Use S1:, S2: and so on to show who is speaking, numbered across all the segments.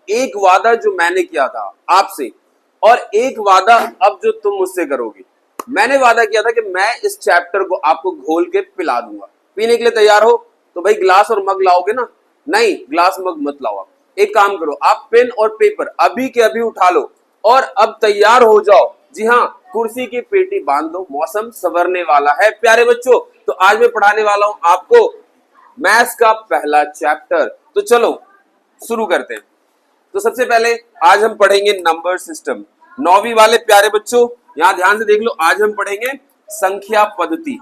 S1: एक वादा जो मैंने किया था आपसे और एक वादा अब जो तुम मुझसे करोगे। मैंने वादा किया था कि मैं इस चैप्टर को आपको घोल के पिला दूंगा। पीने के लिए तैयार हो तो भाई ग्लास और मग लाओगे ना? नहीं, ग्लास मग मत लाओ। आप एक काम करो, आप पेन और पेपर अभी के अभी उठा लो और अब तैयार हो जाओ। जी हाँ, कुर्सी की पेटी बांध दो, मौसम संवरने वाला है प्यारे बच्चों। तो आज मैं पढ़ाने वाला हूं आपको मैथ्स का पहला चैप्टर। तो चलो शुरू करते हैं। तो सबसे पहले आज हम पढ़ेंगे नंबर सिस्टम। 9वीं वाले प्यारे बच्चों यहां ध्यान से देख लो, आज हम पढ़ेंगे संख्या पद्धति।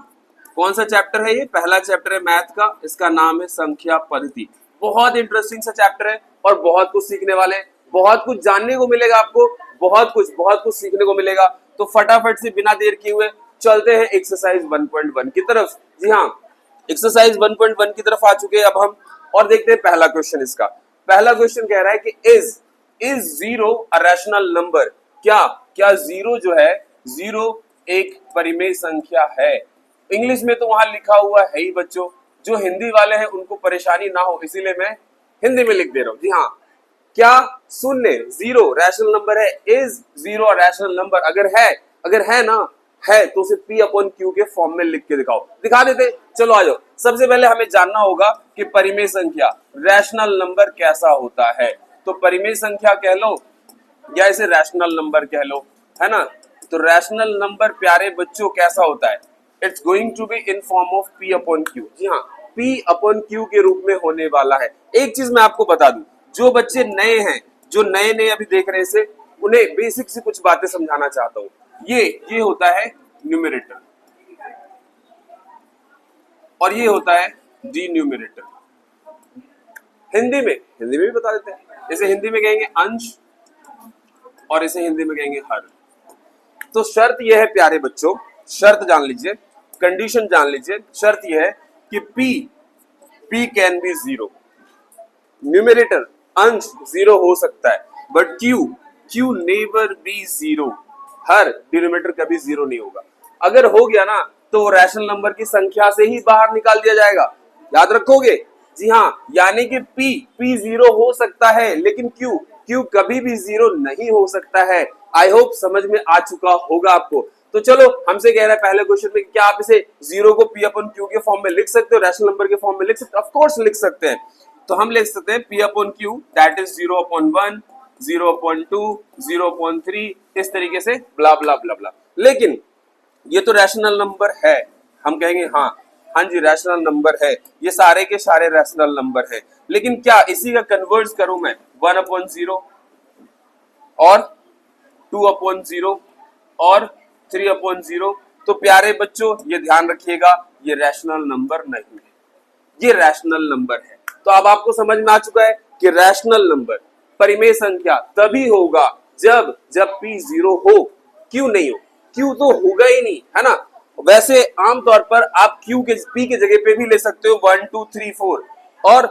S1: कौन सा चैप्टर है ये? पहला चैप्टर है मैथ का, इसका नाम है संख्या पद्धति। बहुत इंटरेस्टिंग सा चैप्टर है और बहुत कुछ सीखने वाले हैं, बहुत कुछ जानने को मिलेगा आपको, बहुत कुछ सीखने को मिलेगा। तो फटाफट से बिना देर किए हुए चलते हैं एक्सरसाइज 1.1 की तरफ। जी हाँ, एक्सरसाइज 1.1 की तरफ आ चुके हैं अब हम, और देखते हैं पहला क्वेश्चन। इसका पहला क्वेश्चन कह रहा है कि is zero a rational number? क्या जीरो जो है, जीरो एक परिमेय संख्या है? इंग्लिश में तो वहां लिखा हुआ है ही बच्चों, जो हिंदी वाले हैं उनको परेशानी ना हो इसीलिए मैं हिंदी में लिख दे रहा हूं। जी हाँ, क्या शून्य जीरो रैशनल नंबर है? Is zero rational number? अगर है ना, है तो उसे P अपॉन Q के फॉर्म में लिख के दिखाओ। दिखा देते, चलो आ जाओ। सबसे पहले हमें जानना होगा कि परिमेय संख्या रैशनल नंबर कैसा होता है। तो परिमेय संख्या कह लो या इसे रैशनल नंबर कह लो, है ना? तो रैशनल नंबर प्यारे बच्चों कैसा होता है? It's going to be in form of P upon Q। जी हाँ, P अपॉन Q के रूप में होने वाला है। एक चीज मैं आपको बता दूं, जो बच्चे नए हैं, जो नए अभी देख रहे हैं, उन्हें बेसिक से कुछ बातें समझाना चाहता हूं। ये होता है न्यूमरेटर और ये होता है डिन्यूमरेटर। हिंदी में भी बता देते हैं। इसे हिंदी में कहेंगे अंश और इसे हिंदी में कहेंगे हर। तो शर्त यह है प्यारे बच्चों, शर्त जान लीजिए, कंडीशन जान लीजिए। शर्त यह है कि P can be zero. Numerator अंश जीरो हो सकता है, but Q never be zero. Her denominator कभी जीरो नहीं होगा। अगर हो गया ना तो रैशनल नंबर की संख्या से ही बाहर निकाल दिया जाएगा। याद रखोगे? जी हाँ, यानी कि P जीरो हो सकता है लेकिन Q कभी भी जीरो नहीं हो सकता है। आई होप समझ में आ चुका होगा आपको। तो चलो, हमसे कह रहा है पहले क्वेश्चन में, क्या आप इसे जीरो को P अपॉन Q के फॉर्म में लिख सकते हो, रैशनल नंबर के फॉर्म में लिख सकते हो? ऑफ कोर्स लिख सकते हैं। तो हम लिख सकते हैं P upon Q that is 0/1, 0/2, 0/3, इस तरीके से ब्ला ब्ला ब्ला ब्ला। लेकिन ये तो रैशनल नंबर है, हम कहेंगे हाँ जी रैशनल नंबर है, ये सारे के सारे रैशनल नंबर है। लेकिन क्या इसी का कन्वर्ट करूं मैं 1/0 और 2/0 और 3/0? तो प्यारे बच्चों ये ध्यान रखिएगा, ये रैशनल नंबर नहीं है, ये रैशनल नंबर है। तो अब आपको समझ में आ चुका है कि रैशनल नंबर परिमेय संख्या तभी होगा जब P जीरो हो, Q नहीं हो। Q तो होगा ही नहीं, है ना? वैसे आमतौर पर आप P के जगह पे भी ले सकते हो 1 2 3 4 और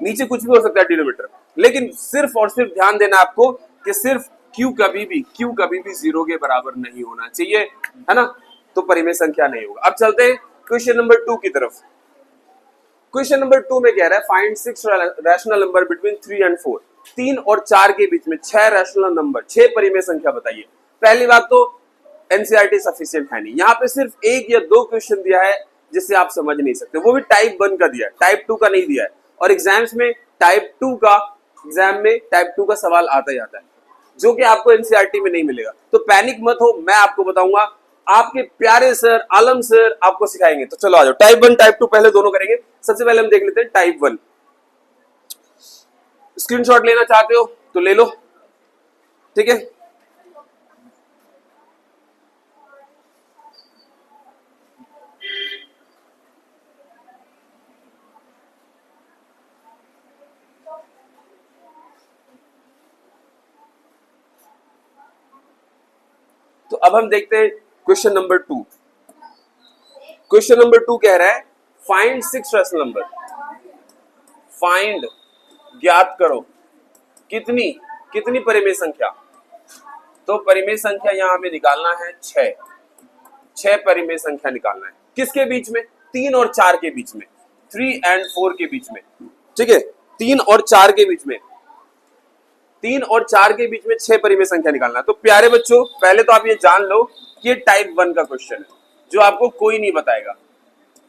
S1: नीचे कुछ भी हो सकता है डिनोमिनेटर। लेकिन सिर्फ और सिर्फ ध्यान देना आपको कि सिर्फ Q कभी भी जीरो के बराबर नहीं होना चाहिए, है ना? तो परिमेय संख्या नहीं होगा। अब चलते हैं क्वेश्चन नंबर 2 की तरफ। क्वेश्चन नंबर 2 में कह रहा है find 6 rational number between 3 and 4। 3 और 4 के बीच में 6 रैशनल नंबर, 6 परिमेय संख्या बताइए। पहली बात तो एनसीईआरटी सफिशिएंट है नहीं, यहाँ पे सिर्फ 1 या 2 क्वेश्चन दिया है जिससे आप समझ नहीं सकते, वो भी टाइप 1 का दिया है, टाइप 2 का नहीं दिया है। और एग्जाम्स में टाइप 2 का सवाल आता ही आता है, जो कि आपको एनसीईआरटी में नहीं मिलेगा। तो पैनिक मत हो, मैं आपको बताऊंगा, आपके प्यारे सर आलम सर आपको सिखाएंगे। तो चलो आ जाओ, टाइप 1 टाइप 2 पहले दोनों करेंगे। सबसे पहले हम देख लेते हैं टाइप 1। स्क्रीनशॉट लेना चाहते हो तो ले लो, ठीक है? तो अब हम देखते हैं क्वेश्चन नंबर 2। क्वेश्चन नंबर 2 कह रहा है फाइंड 6 रैशनल नंबर। फाइंड ज्ञात करो कितनी परिमेय संख्या। तो परिमेय संख्या यहां हमें निकालना है 6 परिमेय संख्या निकालना है। किसके बीच में? 3 और 4 के बीच में, 3 एंड 4 के बीच में, ठीक है? 3 और 4 के बीच में। 3 और 4 के बीच में 6 परिमेय संख्या निकालना है। तो प्यारे बच्चों पहले तो आप ये जान लो कि ये टाइप 1 का क्वेश्चन है जो आपको कोई नहीं बताएगा।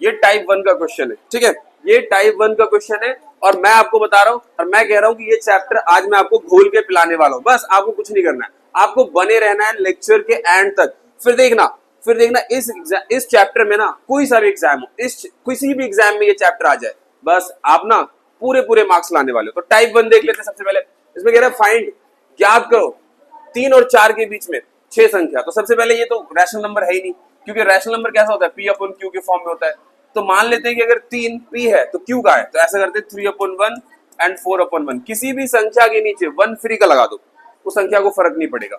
S1: ये टाइप 1 का क्वेश्चन है, ठीक है, ये टाइप 1 का क्वेश्चन है और मैं आपको बता रहा हूं और मैं कह रहा हूं कि ये चैप्टर आज मैं आपको घोल के पिलाने वाला हूं। बस आपको कुछ नहीं करना है, आपको बने रहना है लेक्चर के एंड तक। फिर देखना इस चैप्टर में ना कोई सा भी एग्जाम हो, इस किसी भी एग्जाम में ये चैप्टर आ जाए, बस आप ना पूरे मार्क्स लाने वाले हो। तो टाइप 1 देख लेते हैं। सबसे पहले इसमें कह रहा है फाइंड, ज्ञात करो 3 और 4 के बीच में 6 संख्या। तो सबसे पहले ये तो रैशनल नंबर है ही नहीं, क्योंकि रैशनल नंबर कैसा होता है, पी अपॉन क्यू के फॉर्म में होता है। तो मान लेते हैं कि अगर 3 पी है तो क्यू का है, तो ऐसा करते हैं 3/1 एंड 4/1। किसी भी संख्या के नीचे 1 फ्री का लगा दो, उस संख्या को फर्क नहीं पड़ेगा,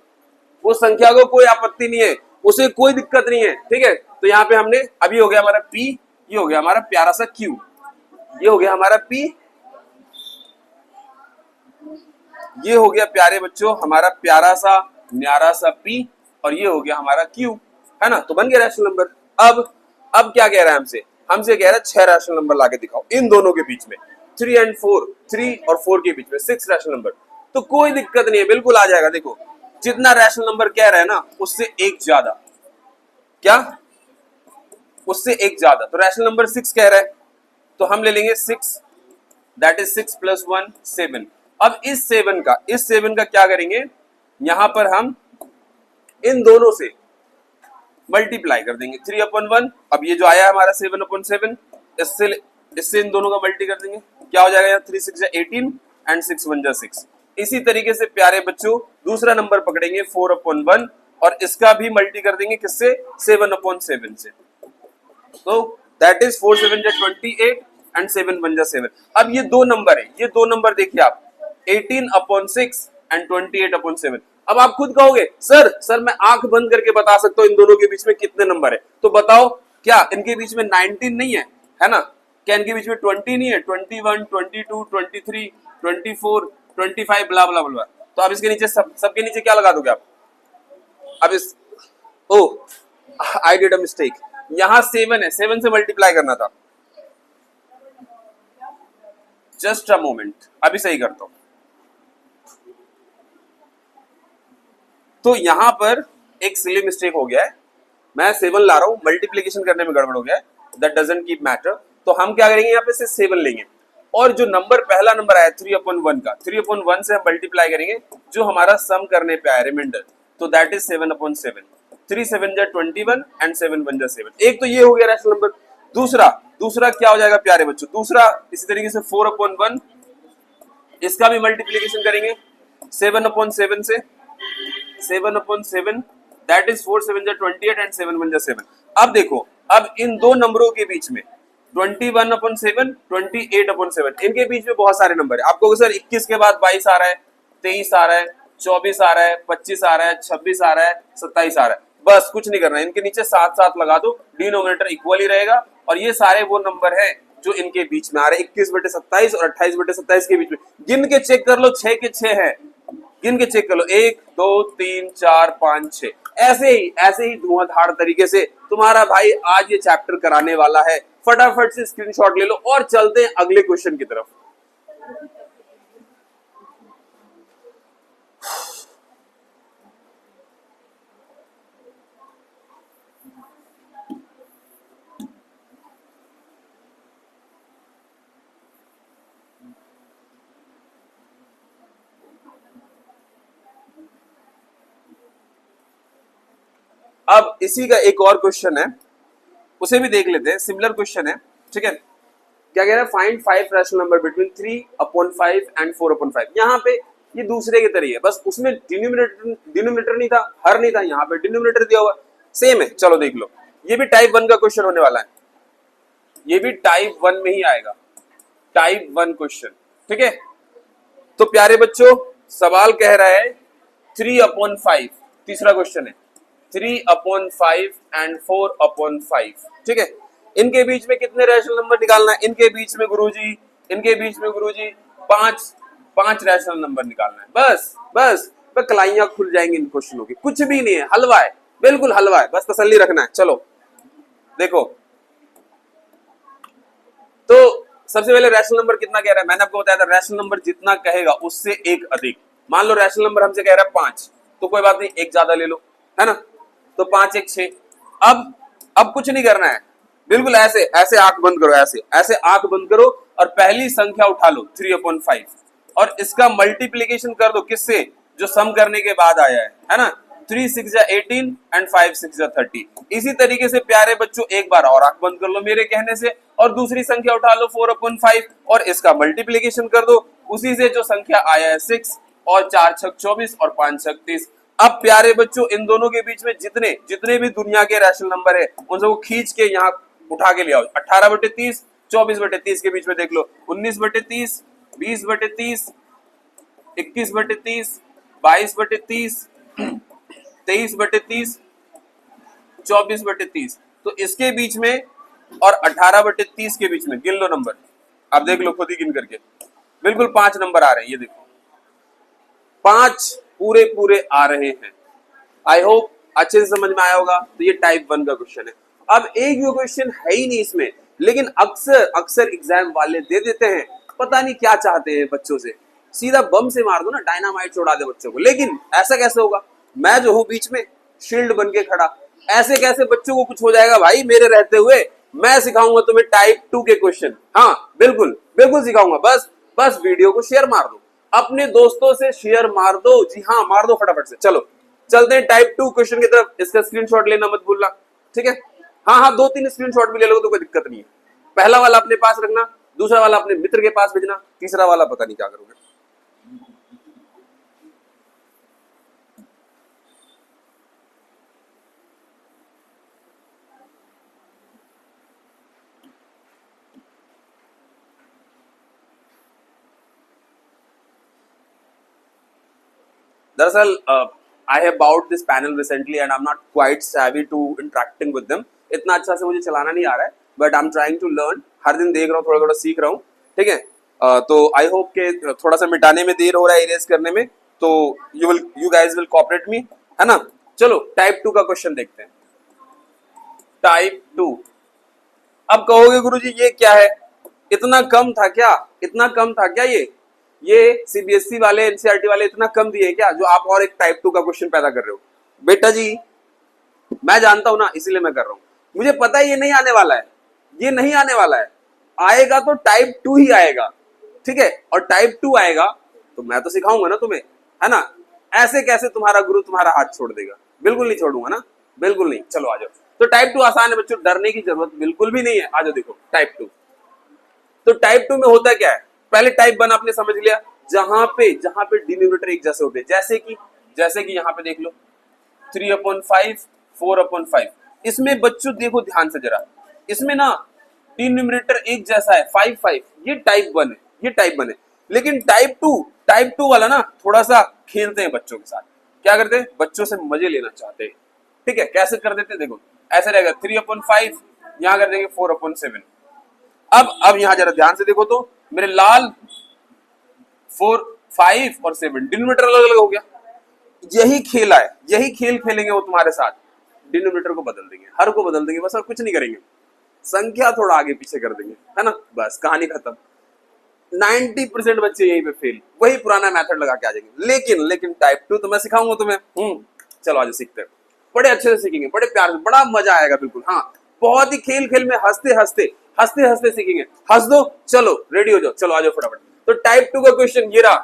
S1: उस संख्या को कोई आपत्ति नहीं है, उसे कोई दिक्कत नहीं है, ठीक है। तो यहाँ पे हमने अभी हो गया हमारा पी, ये हो गया हमारा प्यारा सा क्यू, ये हो गया हमारा पी, ये हो गया प्यारे बच्चों हमारा प्यारा सा न्यारा सा पी, और ये हो गया हमारा क्यू, है ना। तो बन गया रैशनल नंबर। अब क्या कह रहा है हमसे कह रहा है 6 रैशनल नंबर लाके दिखाओ इन दोनों के बीच में, 3 और 4 के बीच में 6 रैशनल नंबर। तो कोई दिक्कत नहीं है, बिल्कुल आ जाएगा। देखो जितना रैशनल नंबर कह रहा है ना उससे एक ज्यादा, क्या उससे एक ज्यादा, तो रैशनल नंबर 6 कह रहा है तो हम ले लेंगे 6, दैट इज 6 + 1 7। अब इस 7 का क्या करेंगे, यहां पर हम इन दोनों से मल्टीप्लाई कर देंगे 3/1। अब ये जो आया हमारा 7/7, इससे इन दोनों का मल्टी कर देंगे, क्या हो जाएगा, 3 6 18 एंड 6 1 6। इसी तरीके से प्यारे बच्चों दूसरा नंबर पकड़ेंगे 4/1 और इसका भी मल्टी कर देंगे किससे, 7/7 से। तो दैट इज 4 7 28 एंड 7 1 7। अब ये दो नंबर है, ये दो नंबर देखिए आप, 18/6 एंड 28/7। अब आप खुद कहोगे सर मैं आंख बंद करके बता सकता हूं इन दोनों के बीच में कितने नंबर है। तो बताओ क्या इनके बीच में 19 नहीं है ना, क्या इनके बीच में 20 नहीं है, 21 22 23 24 25 ब्ला ब्ला ब्ला। तो अब इसके नीचे सबके नीचे क्या लगा दोगे आप, अब इस आई डिड अ मिस्टेक, यहां 7 है, 7 से मल्टीप्लाई करना था। जस्ट अ मोमेंट, अभी सही करता हूं। तो यहां पर एक सिली मिस्टेक हो गया है, मैं 7 ला रहा हूं, मल्टीप्लीकेशन करने में गड़बड़ हो गया है, दैट डजंट कीप मैटर। तो हम क्या करेंगे, यहाँ पे से 7 लेंगे और जो नंबर पहला नंबर आया 3/1 का, 3/1 से हम मल्टीप्लाई करेंगे जो हमारा सम करने पे आया रिमाइंडर, तो दैट इज 7/7। 3 7 21 एंड 7 1 7। एक तो ये हो गया रैशनल नंबर। दूसरा क्या हो जाएगा प्यारे बच्चों, दूसरा इसी तरीके से 4/1, इसका भी मल्टीप्लीकेशन करेंगे 7/7 से, 7/7 दैट इज 4 7 28 एंड 7 1 7। अब देखो, अब इन दो नंबरों के बीच में 21/7 28/7, इनके बीच में बहुत सारे नंबर है। आपको सर 21 के बाद 22 आ रहा है, 23 आ रहा है, 24 आ रहा है, 25 आ रहा है, 26 आ रहा है, 27 आ रहा है, बस कुछ नहीं करना है, इनके नीचे 7 7 लगा दो, डिनोमिनेटर इक्वल ही रहेगा। और ये सारे वो नंबर हैं जो इनके बीच में आ रहे हैं, 21/27 और 28/27 के बीच में। गिन के चेक कर लो, 6 के 6 है, गिन के चेक कर लो, 1 2 3 4 5 6। ऐसे ही धुआंधार तरीके से तुम्हारा भाई आज ये चैप्टर कराने वाला है। फटाफट से स्क्रीनशॉट ले लो और चलते हैं अगले क्वेश्चन की तरफ। अब इसी का एक और क्वेश्चन है, उसे भी देख लेते हैं, सिमिलर क्वेश्चन है, ठीक है। क्या कह रहा है, find 5 rational number between 3/5 and 4/5। यहाँ पे ये दूसरे के तरह है, बस उसमें डिनोमिनेटर नहीं था, हर नहीं था, यहाँ पे डिनोमिनेटर दिया हुआ सेम है। चलो देख लो, ये भी टाइप 1 का क्वेश्चन होने वाला है, ये भी टाइप 1 में ही आएगा, टाइप 1 क्वेश्चन, ठीक है। तो प्यारे बच्चों सवाल कह रहा है 3/5, तीसरा क्वेश्चन है 3/5 एंड 4/5, ठीक है। इनके बीच में कितने रैशनल नंबर निकालना है, इनके बीच में गुरुजी 5 रैशनल नंबर निकालना है। बस कलाइयां खुल जाएंगी इन क्वेश्चनों की, कुछ भी नहीं है, हलवा है, बिल्कुल हलवा है, बस तसल्ली रखना है। चलो देखो, तो सबसे पहले रैशनल नंबर कितना कह रहा है, मैंने आपको बताया था रैशनल नंबर जितना कहेगा उससे एक अधिक, मान लो रैशनल नंबर हमसे कह रहा है 5, तो कोई बात नहीं, एक ज्यादा ले लो, है ना, तो 5 1 6। अब कुछ नहीं करना है, बिल्कुल ऐसे ऐसे आंख बंद करो, ऐसे ऐसे आंख बंद करो और पहली संख्या उठा लो 3/5 और इसका मल्टीप्लीकेशन कर दो किससे, जो सम करने के बाद आया है ना, 3 6 जा 18 एंड 5 6 जा 30। इसी तरीके से प्यारे बच्चों एक बार और आंख बंद कर लो मेरे कहने से और दूसरी संख्या उठा लो 4/5 और इसका मल्टीप्लीकेशन कर दो, उसी से जो संख्या आया है 6 और 4 6 24 और 5 6 30। अब प्यारे बच्चों इन दोनों के बीच में जितने जितने भी दुनिया के रैशनल नंबर है उन सबको खींच के यहाँ उठा के ले आओ। 18/30, 24/30 के बीच में देख लो, 19/30, 20/30, 21/30, 22/30, 23/30, 24/30। तो इसके बीच में और 18/30 के बीच में गिन लो नंबर, अब देख लो खुद ही गिन करके, बिल्कुल 5 नंबर आ रहे हैं, ये देखो 5 पूरे पूरे आ रहे हैं। आई होप अच्छे से समझ में आया होगा। तो ये टाइप 1 का क्वेश्चन है। अब एक भी क्वेश्चन है ही नहीं इसमें, लेकिन अक्सर अक्सर एग्जाम वाले दे देते हैं, पता नहीं क्या चाहते हैं बच्चों से, सीधा बम से मार दो ना, डायनामाइट छोड़ा दे बच्चों को। लेकिन ऐसा कैसे होगा, मैं जो हूं बीच में शील्ड बन के खड़ा, ऐसे कैसे बच्चों को कुछ हो जाएगा भाई मेरे रहते हुए। मैं सिखाऊंगा तुम्हें टाइप 2 के क्वेश्चन, हाँ बिल्कुल बिल्कुल सिखाऊंगा। बस बस वीडियो को शेयर मार दो, अपने दोस्तों से शेयर मार दो, जी हाँ मार दो फटाफट से। चलो चलते हैं टाइप 2 क्वेश्चन की तरफ। इसका स्क्रीनशॉट लेना मत भूलना, ठीक है। हाँ हाँ 2-3 स्क्रीनशॉट भी ले लो तो कोई दिक्कत नहीं है। पहला वाला अपने पास रखना, दूसरा वाला अपने मित्र के पास भेजना, तीसरा वाला पता नहीं क्या करोगे। दरअसल I have bought this panel recently and I'm not quite savvy to interacting with them। इतना अच्छा से मुझे चलाना नहीं आ रहा है, but I'm trying to learn। हर दिन देख रहा हूँ, थोड़ा थोड़ा सीख रहा हूँ, ठीक है। तो आई होप के थोड़ा सा मिटाने में देर हो रहा है, इरेज करने में, तो you guys will cooperate me, है ना। चलो टाइप 2 का क्वेश्चन देखते हैं। टाइप 2। अब कहोगे गुरुजी ये क्या है, इतना कम था क्या, इतना कम था क्या, ये सीबीएसई वाले एनसीईआरटी वाले इतना कम दिए क्या, जो आप और एक टाइप 2 का क्वेश्चन पैदा कर रहे हो। बेटा जी मैं जानता हूं ना, इसीलिए मैं कर रहा हूं, मुझे पता है ये नहीं आने वाला है, ये नहीं आने वाला है, आएगा तो टाइप 2 ही आएगा, ठीक है। और टाइप 2 आएगा तो मैं तो सिखाऊंगा ना तुम्हें, है ना। ऐसे कैसे तुम्हारा गुरु तुम्हारा हाथ छोड़ देगा, बिल्कुल नहीं छोड़ूंगा ना, बिल्कुल नहीं। चलो आ जाओ। तो टाइप 2 आसान है बच्चों, डरने की जरूरत बिल्कुल भी नहीं है। आ जाओ देखो टाइप 2। तो टाइप 2 में होता क्या है, पहले टाइप 1 आपने समझ लिया, जहां पे डिनोमिनेटर एक जैसे होते हैं, जैसे कि यहां पे देख लो 3/5, 4/5। इसमें बच्चों देखो ध्यान से जरा, इसमें ना डिनोमिनेटर एक जैसा है 5 5, ये टाइप 1 है, ये टाइप 1 है। लेकिन टाइप 2 वाला ना थोड़ा सा खेलते हैं बच्चों के साथ, क्या करते हैं, बच्चों से मजे लेना चाहते हैं, ठीक है। कैसे कर देते हैं देखो, ऐसे रहेगा 3/5, यहां कर देंगे 4/7। अब यहां जरा ध्यान से देखो तो मेरे लाल 4 5 और 7 डिनोमिनेटर अलग अलग हो गया। यही खेला है, यही खेल खेलेंगे वो तुम्हारे साथ, डिनोमिनेटर को बदल देंगे, हर को बदल देंगे, बस और कुछ नहीं करेंगे, संख्या थोड़ा आगे पीछे कर देंगे, है ना, बस कहानी खत्म। 90% बच्चे यहीं पे फेल, वही पुराना मेथड लगा के आ जाएंगे। लेकिन टाइप 2 तो मैं सिखाऊंगा तुम्हें। चलो आज सीखते हैं, बड़े अच्छे से सीखेंगे, बड़े प्यार से, बड़ा मजा आएगा बिल्कुल। हाँ बहुत ही खेल खेल में हंसते हंसते सीखेंगे। हंस दो, चलो रेडी हो जाओ, चलो आ जाओ फटाफट। तो टाइप 2 का क्वेश्चन ये रहा,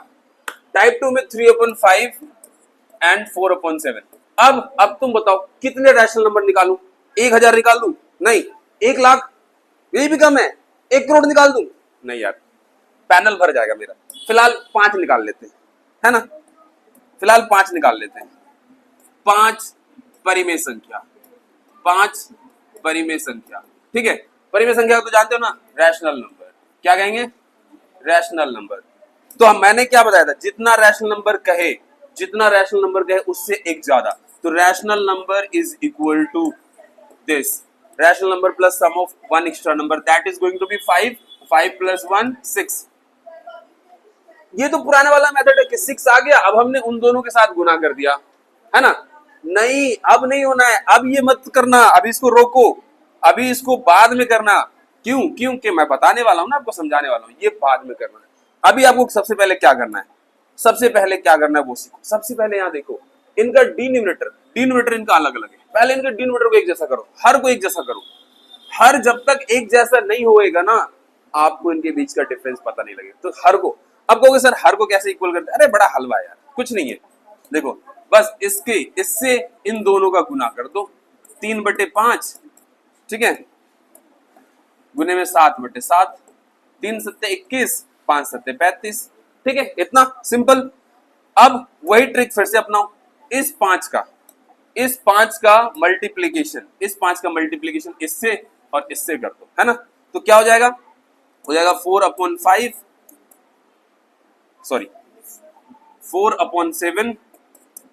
S1: टाइप 2 में 3/5 एंड 4/7। अब तुम बताओ कितने रैशनल नंबर निकालूं, 1000 निकाल दूं, नहीं 1 लाख, यही भी कम है, 1 करोड़ निकाल दूं, नहीं यार पैनल भर जाएगा मेरा। फिलहाल 5 निकाल लेते हैं, है ना, फिलहाल 5 निकाल लेते हैं। 5 परिमेय संख्या, 5 परिमेय संख्या, ठीक है। परिमेय संख्या तो जानते हो ना, रैशनल नंबर, क्या कहेंगे, रैशनल नंबर। तो मैंने क्या बताया था, जितना रैशनल नंबर कहे उससे एक ज्यादा, तो rational number is equal to this, rational number plus sum of 1 extra number, that is going to be 5, 5 + 1 6। ये तो पुराने वाला मेथड है कि 6 आ गया, अब हमने उन दोनों के साथ गुना कर दिया, है ना। नहीं अब नहीं होना है, अब ये मत करना, अभी इसको रोको, अभी इसको बाद में करना। क्योंकि मैं बताने वाला हूं ना आपको, समझाने वाला हूं, ये बाद में करना है। अभी आपको सबसे पहले क्या करना है, सबसे पहले क्या करना है वो सीखो। सबसे पहले यहाँ देखो इनका डिनोमिनेटर इनका अलग अलग है। पहले इनके डिनोमिनेटर को एक जैसा करो, हर को एक जैसा करो। हर जब तक एक जैसा नहीं होएगा ना आपको इनके बीच का डिफरेंस पता नहीं लगेगा। तो हर को अब कहोगे सर हर को कैसे इक्वल करते हैं? अरे बड़ा हलवा यार, कुछ नहीं है। देखो बस इससे इन दोनों का गुना कर दो, 3/5, ठीक है, गुने में 7/7, 3 सत्ते 21, 5 सत्ते 35, ठीक है, इतना सिंपल। अब वही ट्रिक फिर से अपनाओ, इस 5 का मल्टीप्लीकेशन इससे और इससे कर दो, है ना। तो क्या हो जाएगा 4/7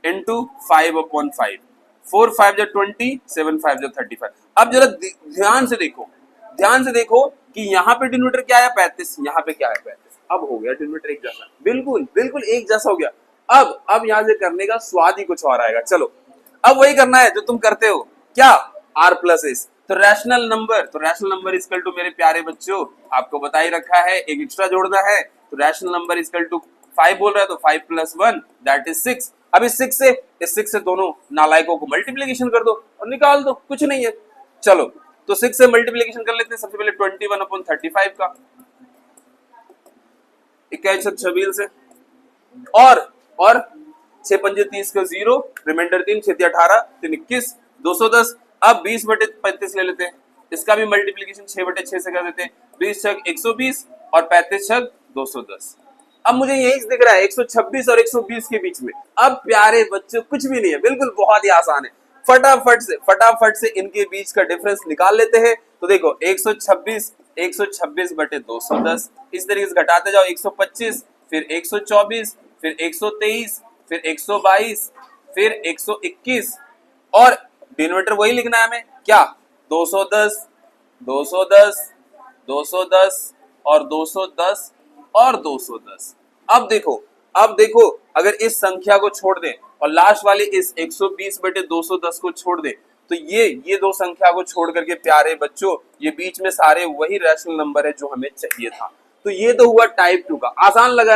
S1: इंटू 5/5, 4 5 20, 7 5 35। अब जरा ध्यान से देखो कि यहाँ पे डिनोमिनेटर क्या है 35, यहाँ पे क्या है 35। अब हो गया डिनोमिनेटर एक जैसा, बिल्कुल एक जैसा हो गया। अब यहाँ से करने का स्वाद ही कुछ और आएगा। चलो अब वही करना है जो तुम करते हो, क्या r+s। तो रैशनल नंबर इक्वल टू, मेरे प्यारे बच्चों आपको बता ही रखा है, एक एक्स्ट्रा जोड़ना है। तो रैशनल नंबर इक्वल टू 5 बोल रहा है, तो 5 + 1 दैट इज 6। अब इस 6 से दोनों नालायकों को मल्टीप्लीकेशन कर दो और निकाल दो, कुछ नहीं है। चलो तो 6 से मल्टीप्लीकेशन कर लेते हैं। सबसे पहले 21/35 का 21/26 से, और 6 पंजे 30 का 0, रिमाइंडर 3, 6 18, 3 21, 210। अब 20/35 ले लेते हैं, इसका भी मल्टीप्लीकेशन 6/6 से कर देते हैं। 20 छक 120 और 35 छक 210। अब मुझे यही दिख रहा है 126 और 120 के बीच में। अब प्यारे बच्चों कुछ भी नहीं है, बिल्कुल बहुत ही आसान है। फटाफट से इनके बीच का डिफरेंस निकाल लेते हैं। तो देखो 126/210, इस तरीके से घटाते जाओ, 125, फिर 124, फिर 123, फिर 122, फिर 121, और डिनोमिनेटर वही लिखना है हमें, क्या 210, 210, 210 और 210 और 210। अब देखो अगर इस संख्या को छोड़ दें और लास्ट वाले इस 120/210 को छोड़ दें, तो ये दो संख्या को छोड़ करके प्यारे बच्चों ये बीच में सारे वही रैशनल नंबर है जो हमें चाहिए था। तो ये तो हुआ टाइप 2 का। आसान लगा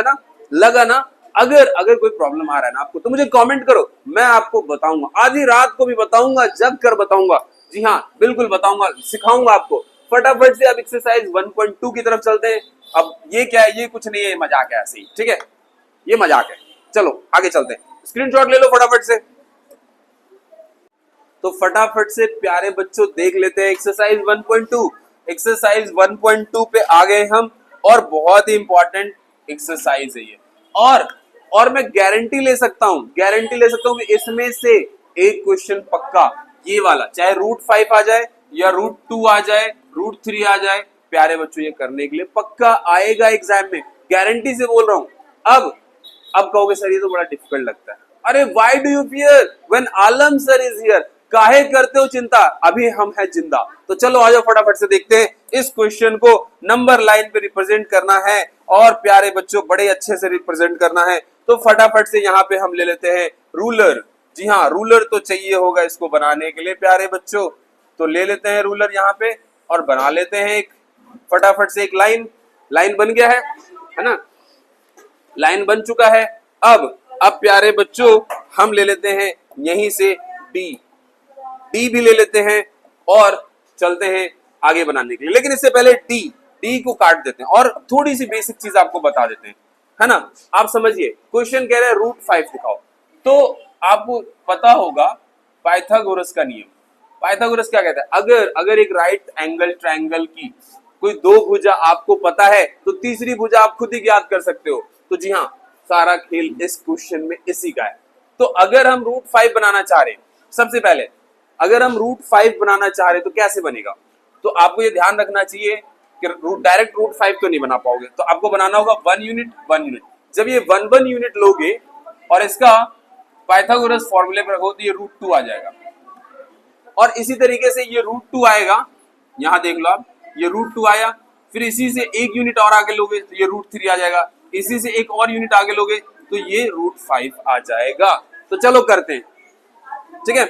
S1: ना। अगर कोई प्रॉब्लम आ रहा है ना आपको, तो मुझे कमेंट करो, मैं आपको बताऊंगा, आधी रात को भी बताऊंगा, जग कर बताऊंगा। जी हाँ बिल्कुल बताऊंगा, सिखाऊंगा आपको। फटाफट से अब एक्सरसाइज 1.2 की तरफ चलते हैं। अब ये क्या है? ये कुछ नहीं है, मजाक है ऐसे ही, ठीक है, ये मजाक है। चलो आगे चलते हैं, स्क्रीनशॉट ले लो फटाफट से। तो फटाफट से प्यारे बच्चों देख लेते हैं एक्सरसाइज 1.2। एक्सरसाइज 1.2 पे आ गए हम, और बहुत ही इंपॉर्टेंट एक्सरसाइज है ये। और मैं गारंटी ले सकता हूं कि इसमें से एक क्वेश्चन पक्का ये वाला, चाहे √5 आ जाए या √2 आ जाए, √3 आ जाए, प्यारे बच्चों ये करने के लिए पक्का आएगा एग्जाम में, गारंटी से बोल रहा हूं। अब कहोगे सर ये तो बड़ा डिफिकल्ट लगता है। अरे why do you fear when Alam sir is here? काहे करते हो चिंता, अभी हम है जिंदा। तो चलो आ जाओ फटाफट से देखते हैं। इस क्वेश्चन को नंबर लाइन पे रिप्रेजेंट करना है, और प्यारे बच्चों बड़े अच्छे से रिप्रेजेंट करना है। तो फटाफट से यहाँ पे हम ले लेते हैं रूलर। जी हाँ, रूलर तो चाहिए होगा इसको बनाने के लिए प्यारे बच्चों। तो ले लेते हैं रूलर यहाँ पे और बना लेते हैं एक फटाफट से एक लाइन बन गया है ना, लाइन बन चुका है। अब प्यारे बच्चों हम ले लेते हैं यहीं से डी भी ले लेते हैं और चलते हैं आगे बनाने के लिए। लेकिन इससे पहले डी को काट देते हैं और थोड़ी सी बेसिक चीज आपको बता देते हैं, है ना। आप समझिए, क्वेश्चन कह रहे हैं √5 दिखाओ। तो आपको पता होगा पाइथागोरस का नियम। पाइथागोरस क्या कहता है? अगर एक राइट एंगल ट्रायंगल की कोई दो भुजा आपको पता है, तो तीसरी भुजा आप खुद ही ज्ञात कर सकते हो। तो जी हाँ, सारा खेल इस क्वेश्चन में इसी का है। तो अगर हम √5 बनाना चाह रहे हैं, सबसे पहले अगर हम √5 बनाना चाह रहे हैं तो कैसे बनेगा? तो आपको ये ध्यान रखना चाहिए कि डायरेक्ट √5 तो नहीं बना पाओगे, तो आपको बनाना होगा 1 यूनिट। जब ये 1 यूनिट लोगे और इसका पाइथागोरस फॉर्मूले पर रखो तो ये √2 आ जाएगा। और इसी तरीके से ये √2 आएगा, यहां देख लो आप, ये √2 आया। फिर इसी से एक यूनिट और आगे लोगे तो ये √3 आ जाएगा। इसी से एक और यूनिट आगे लोगे तो ये √5 आ जाएगा। तो चलो करते हैं, ठीक है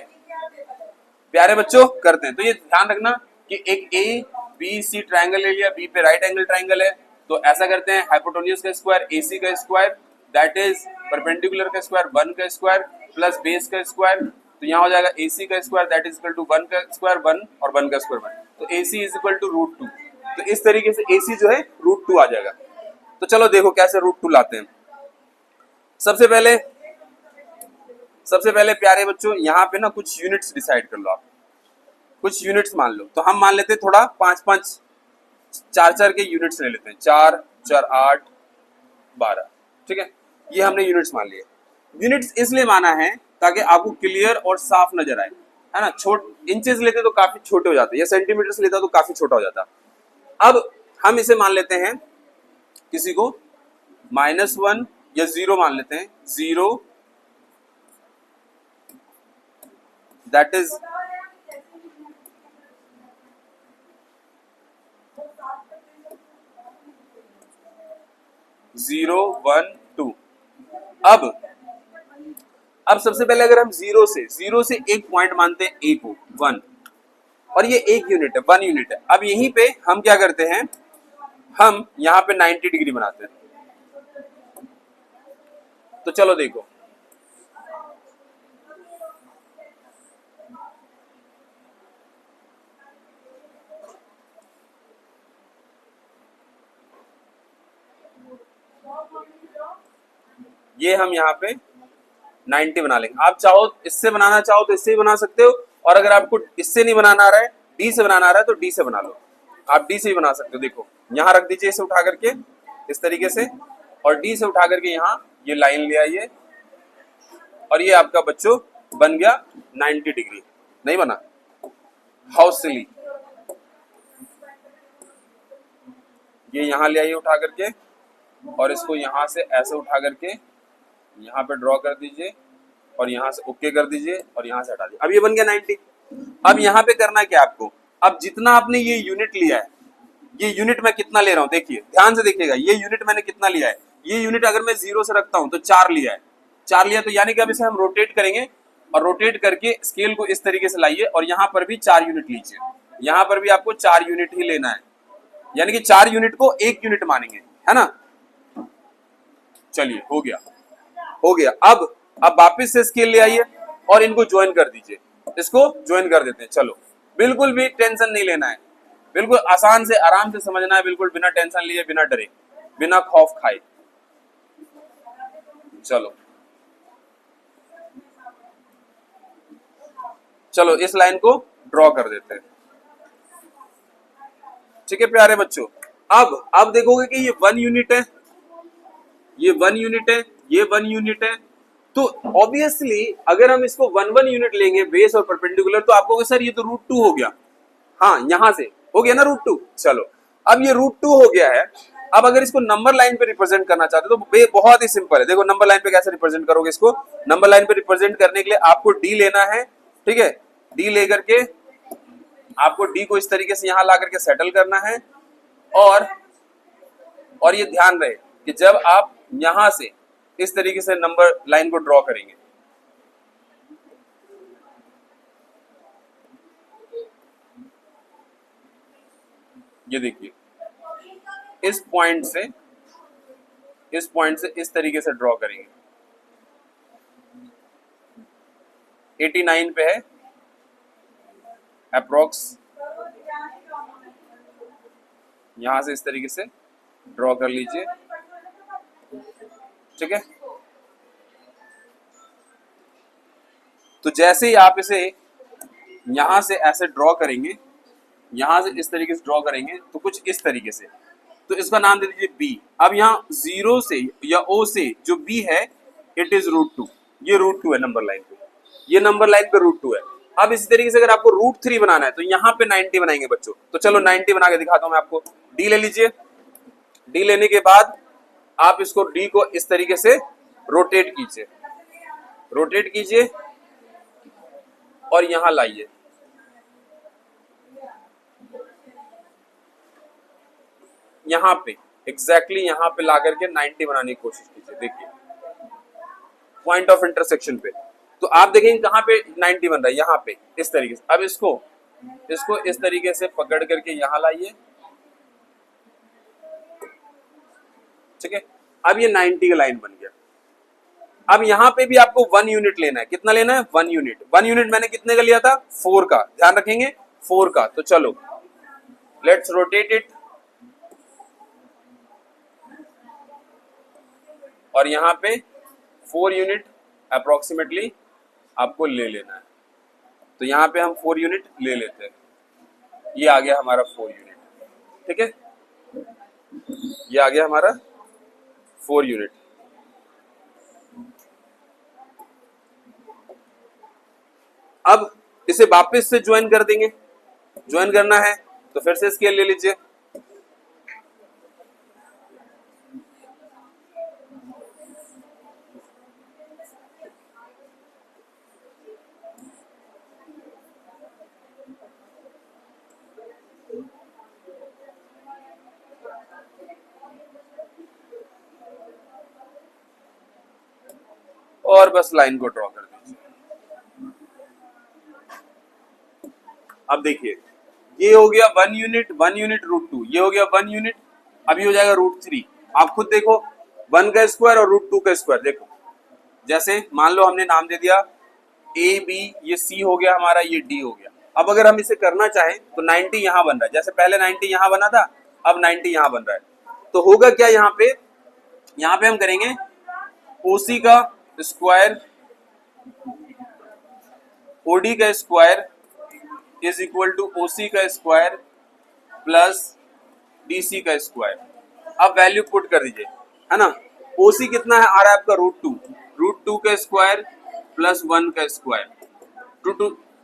S1: प्यारे बच्चों, करते हैं। तो ये ध्यान रखना कि एक ABC ट्रायंगल ले लिया, बी पे राइट एंगल ट्रायंगल है, तो ऐसा करते हैं हाइपोटेन्यूज का स्क्वायर AC का स्क्वायर दैट इज परपेंडिकुलर का स्क्वायर 1 का स्क्वायर प्लस बेस का स्क्वायर, तो यहाँ हो जाएगा AC का square that is equal to 1 का स्क्वायर 1 और 1 का स्क्वायर 1, तो AC इज इक्वल टू √2। तो इस तरीके से AC जो है √2 आ जाएगा। तो चलो देखो कैसे √2 लाते हैं। सबसे पहले प्यारे बच्चों यहाँ पे ना कुछ यूनिट्स डिसाइड कर लो आप, कुछ यूनिट्स मान लो। तो हम मान लेते हैं थोड़ा 5-5 4-4 के यूनिट्स ले लेते हैं, 4 4 8 12, ठीक है, ये हमने यूनिट्स मान लिए। यूनिट्स इसलिए माना है ताकि आपको क्लियर और साफ नजर आए, है ना। इंचेस लेते तो काफी छोटे हो जाते, या सेंटीमीटर्स लेता तो काफी छोटा हो जाता। अब हम इसे मान लेते हैं, किसी को -1 या 0 मान लेते हैं, 0 दैट इज 0 1 2। अब सबसे पहले अगर हम 0 से एक पॉइंट मानते हैं A को 1, और ये एक यूनिट है, 1 यूनिट है। अब यहीं पे हम क्या करते हैं, हम यहाँ पे 90 डिग्री बनाते हैं। तो चलो देखो, ये हम यहाँ पे 90 बना लेंगे। आप चाहो इससे बनाना चाहो तो इससे भी बना सकते हो, और अगर आपको इससे नहीं बनाना आ रहा है, डी से बनाना आ रहा है, तो डी से बना लो। आप डी से भी बना सकते हो। देखो यहाँ रख दीजिए इसे उठा करके इस तरीके से, और डी से उठा करके यहाँ ये लाइन ले आइए, और ये आपका बच्चों बन गया 90 डिग्री। नहीं बना? How silly. ये यहाँ ले आइए उठा करके, और इसको यहाँ से ऐसे उठा करके यहाँ पे ड्रॉ कर दीजिए, और यहाँ से ओके कर दीजिए, और यहाँ से हटा दीजिए। अब ये बन गया 90। अब यहाँ पे करना क्या आपको, अब जितना आपने ये यूनिट लिया है, ये यूनिट मैं कितना ले रहा हूँ, देखिए ध्यान से देखिएगा, ये यूनिट मैंने कितना लिया है। ये यूनिट अगर मैं 0 से रखता हूँ तो 4 लिया है, 4 लिया, तो यानी कि अब इसे हम रोटेट करेंगे, और रोटेट करके स्केल को इस तरीके से लाइए, और यहाँ पर भी 4 यूनिट लीजिए। यहाँ पर भी आपको 4 यूनिट ही लेना है, यानी कि 4 यूनिट को 1 यूनिट मानेंगे, है ना। चलिए हो गया, हो गया। अब वापस से स्केल ले आइए और इनको ज्वाइन कर दीजिए, इसको ज्वाइन कर देते हैं। चलो, बिल्कुल भी टेंशन नहीं लेना है, बिल्कुल आसान से आराम से समझना है, बिल्कुल बिना टेंशन लिए, बिना डरे, बिना खौफ खाए। चलो चलो इस लाइन को ड्रॉ कर देते हैं, ठीक है प्यारे बच्चों। अब देखोगे कि ये 1 यूनिट है, ये 1 यूनिट है, ये 1 यूनिट है, तो ऑब्वियसली अगर हम इसको 1 यूनिट लेंगे बेस और परपेंडिकुलर, तो आपको सर ये तो √2 हो गया। हाँ, यहां से हो गया ना √2। चलो, अब ये √2 हो गया है। अब अगर इसको नंबर लाइन पे रिप्रेजेंट करना चाहते हो तो बहुत ही सिंपल है। देखो नंबर लाइन पे कैसे रिप्रेजेंट करोगे इसको। नंबर लाइन पे रिप्रेजेंट करने के लिए आपको डी लेना है, ठीक है। डी लेकर के आपको डी को इस तरीके से यहां ला करके सेटल करना है, और ये ध्यान रहे कि जब आप यहां से इस तरीके से नंबर लाइन को ड्रॉ करेंगे, ये देखिए इस पॉइंट से इस तरीके से ड्रॉ करेंगे। 89 पे है अप्रोक्स, यहां से इस तरीके से ड्रॉ कर लीजिए, ठीक है। तो जैसे ही आप इसे यहां से ऐसे ड्रॉ करेंगे, यहां से इस तरीके से ड्रॉ करेंगे, तो कुछ इस तरीके से, तो इसका नाम दे दीजिए बी। अब यहाँ 0 से या O से जो बी है, इट इज √2, ये √2 है नंबर लाइन पे, ये नंबर लाइन पे √2 है। अब इसी तरीके से अगर आपको √3 बनाना है तो यहाँ पे 90 बनाएंगे बच्चों। तो चलो 90 बना के दिखाता हूं मैं आपको। डी ले लीजिए, डी लेने के बाद आप इसको डी को इस तरीके से रोटेट कीजिए, रोटेट कीजिए, और यहां लाइए, यहां पे एग्जैक्टली यहां पे ला करके 90 बनाने की कोशिश कीजिए। देखिए पॉइंट ऑफ इंटरसेक्शन पे, तो आप देखेंगे कहां पे 90 बन रहा है, यहां पे इस तरीके से। अब इसको इस तरीके से पकड़ करके यहां लाइए, ठीक है। अब ये 90 का लाइन बन गया। अब यहां पे भी आपको 1 यूनिट लेना है। कितना लेना है? 1 यूनिट। 1 यूनिट मैंने कितने का लिया था? 4 का। ध्यान रखेंगे 4 का। तो चलो लेट्स रोटेट इट, और यहां पे 4 यूनिट अप्रोक्सीमेटली आपको ले लेना है। तो यहां पे हम 4 यूनिट ले लेते हैं। ये आ गया हमारा 4 यूनिट। ठीक है, ये आ गया हमारा 4 यूनिट। अब इसे वापस से ज्वाइन कर देंगे। ज्वाइन करना है तो फिर से स्केल ले लीजिए। और बस लाइन को ड्रॉ कर दीजिए। अब देखिए ये हो गया 1 यूनिट, 1 यूनिट रूट 2, ये हो गया 1 यूनिट। अभी हो जाएगा रूट 3। आप खुद देखो 1 का स्क्वायर और रूट 2 का स्क्वायर। देखो जैसे मान लो हमने नाम दे दिया ए बी, ये सी हो गया हमारा, ये डी हो गया। अब अगर हम इसे करना चाहें तो 90 यहां बन रहा है, जैसे पहले 90 यहां बना था, अब 90 यहां बन रहा है। तो होगा क्या यहाँ पे हम करेंगे ओसी का स्क्वायर, ओडी का square is equal to OC का स्क्वायर प्लस डीसी का स्क्वायर। अब वैल्यू पुट कर दीजिए, है ना। ओसी कितना है? आ रहा है आपका रूट 2, रूट 2 का स्क्वायर प्लस 1 का square,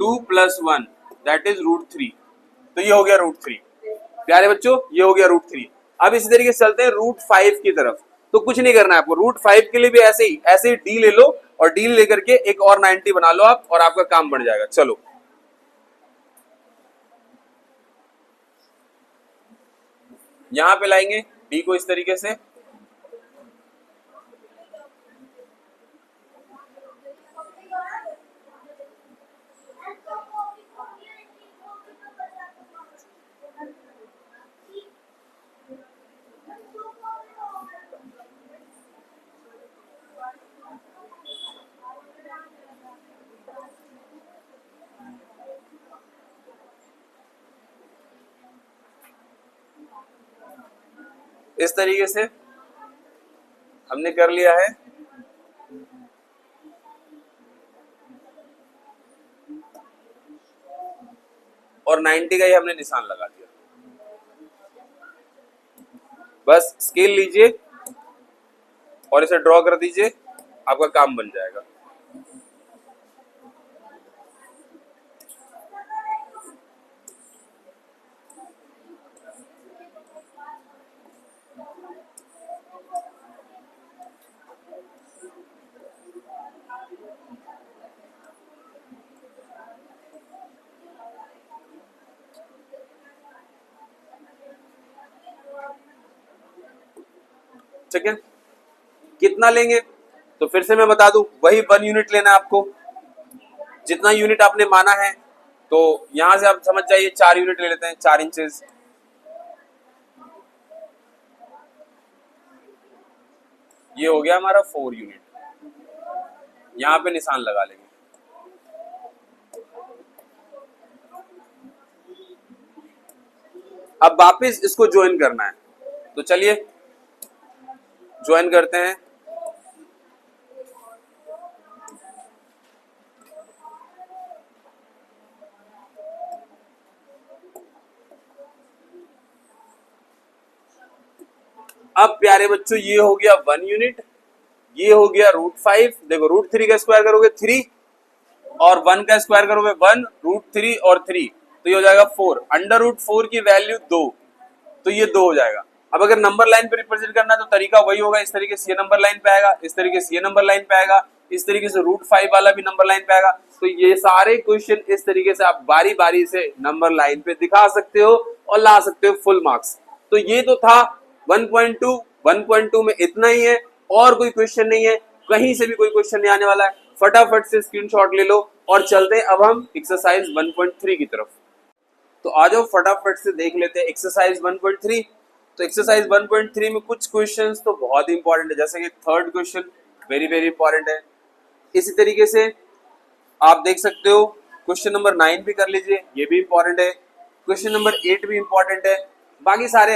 S1: 2 plus 1 that is root 3। तो ये हो गया रूट 3। प्यारे बच्चों ये हो गया रूट 3। अब इसी तरीके से चलते हैं रूट 5 की तरफ। तो कुछ नहीं करना है आपको, रूट 5 के लिए भी ऐसे ही डी ले लो, और डी लेकर के एक और 90 बना लो आप, और आपका काम बढ़ जाएगा। चलो यहां पे लाएंगे डी को इस तरीके से, इस तरीके से हमने कर लिया है। और 90 का ही हमने निशान लगा दिया। बस स्केल लीजिए और इसे ड्रॉ कर दीजिए, आपका काम बन जाएगा। ठीक है, कितना लेंगे तो फिर से मैं बता दूं, वही 1 यूनिट लेना है आपको, जितना यूनिट आपने माना है। तो यहां से आप समझ जाइए 4 यूनिट ले लेते हैं, 4 इंचेस। ये हो गया हमारा 4 यूनिट। यहां पे निशान लगा लेंगे। अब वापस इसको ज्वाइन करना है, तो चलिए ज्वाइन करते हैं। अब प्यारे बच्चों ये हो गया 1 यूनिट, ये हो गया रूट 5। देखो रूट 3 का स्क्वायर करोगे 3, और 1 का स्क्वायर करोगे 1, रूट 3 और 3, तो ये हो जाएगा 4। अंडर रूट 4 की वैल्यू 2, तो ये 2 हो जाएगा। अब अगर नंबर लाइन पे रिप्रेजेंट करना है तो तरीका वही होगा, इस तरीके से ये नंबर लाइन पे आएगा, इस तरीके से ये नंबर लाइन पे आएगा, इस तरीके से रूट 5 वाला भी नंबर लाइन पे आएगा। तो ये सारे क्वेश्चन इस तरीके से आप बारी बारी से नंबर लाइन पे दिखा सकते हो और ला सकते हो फुल मार्क्स। तो ये तो था 1.2। 1.2 में इतना ही है, और कोई क्वेश्चन नहीं है, कहीं से भी कोई क्वेश्चन नहीं आने वाला है। फटाफट से स्क्रीनशॉट ले लो और चलते हैं अब हम एक्सरसाइज 1.3 की तरफ। तो आ जाओ फटाफट से देख लेते हैं एक्सरसाइज 1.3। तो एक्सरसाइज 1.3 में कुछ क्वेश्चंस तो बहुत इंपॉर्टेंट है, जैसे कि third question, very very important है। इसी तरीके से आप देख सकते हो क्वेश्चन नंबर 9 भी कर लीजिए, ये भी इंपॉर्टेंट है। क्वेश्चन नंबर 8 भी इंपॉर्टेंट है, बाकी सारे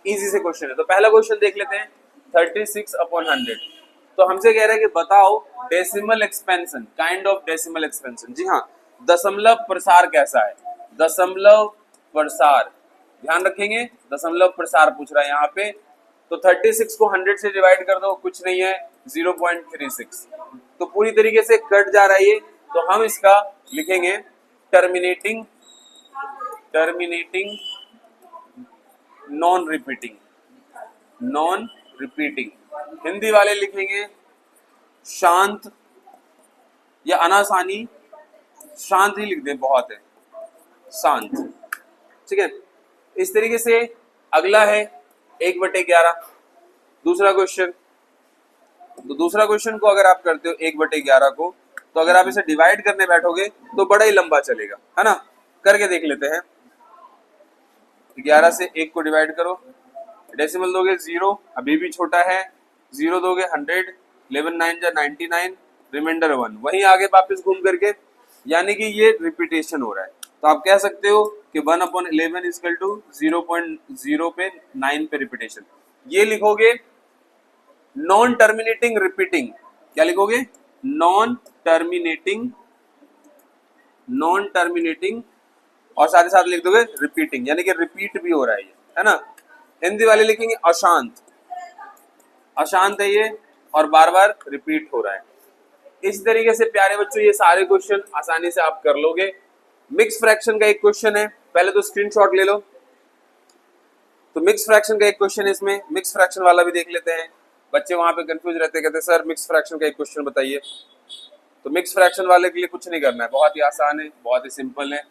S1: इजी से क्वेश्चन है। तो पहला क्वेश्चन देख लेते हैं 36/100। तो हमसे कह रहा है कि बताओ decimal expansion, kind of decimal expansion. जी हाँ, दशमलव प्रसार कैसा है, दशमलव प्रसार ध्यान रखेंगे, दशमलव प्रसार पूछ रहा है यहाँ पे। तो 36 को 100 से डिवाइड कर दो, कुछ नहीं है 0.36, तो पूरी तरीके से कट जा रहा है ये। तो हम इसका लिखेंगे terminating non repeating, non repeating. Hindi वाले लिखेंगे शांत या अनासानी, शांत ही लिख दे, बहुत है शांत, ठीक है। इस तरीके से अगला है 1/11 दूसरा क्वेश्चन। तो दूसरा क्वेश्चन को अगर आप करते हो 1/11 को, तो अगर आप इसे डिवाइड करने बैठोगे तो बड़ा ही लंबा चलेगा, है ना। करके देख लेते हैं। 11 से 1 को डिवाइड करो, डेसिमल दोगे 0, अभी भी छोटा है, 0 दोगे 100, 11 9 जा 99, रिमाइंडर 1, वहीं आगे वापस घूम करके, यानी कि ये रिपीटेशन हो रहा है। तो आप कह सकते हो कि 1/11 इक्वल टू 0.0 पे 9 पे रिपीटेशन। ये लिखोगे नॉन टर्मिनेटिंग रिपीटिंग, क्या लिखोगे, नॉन टर्मिनेटिंग और साथ ही साथ लिख दोगे रिपीटिंग, यानी कि रिपीट भी हो रहा है ये, है ना। हिंदी वाले लिखेंगे अशांत, अशांत है ये और बार बार रिपीट हो रहा है। इस तरीके से प्यारे बच्चों ये सारे क्वेश्चन आसानी से आप कर लोगे। मिक्स फ्रैक्शन का एक क्वेश्चन है, पहले तो स्क्रीनशॉट ले लो। तो मिक्स फ्रैक्शन का एक क्वेश्चन है, इसमें मिक्स फ्रैक्शन वाला भी देख लेते हैं। बच्चे वहां पे कंफ्यूज रहते, कहते सर मिक्स फ्रैक्शन का एक क्वेश्चन बताइए। तो मिक्स फ्रैक्शन वाले के लिए कुछ नहीं करना है, बहुत ही आसान है, बहुत ही सिंपल है।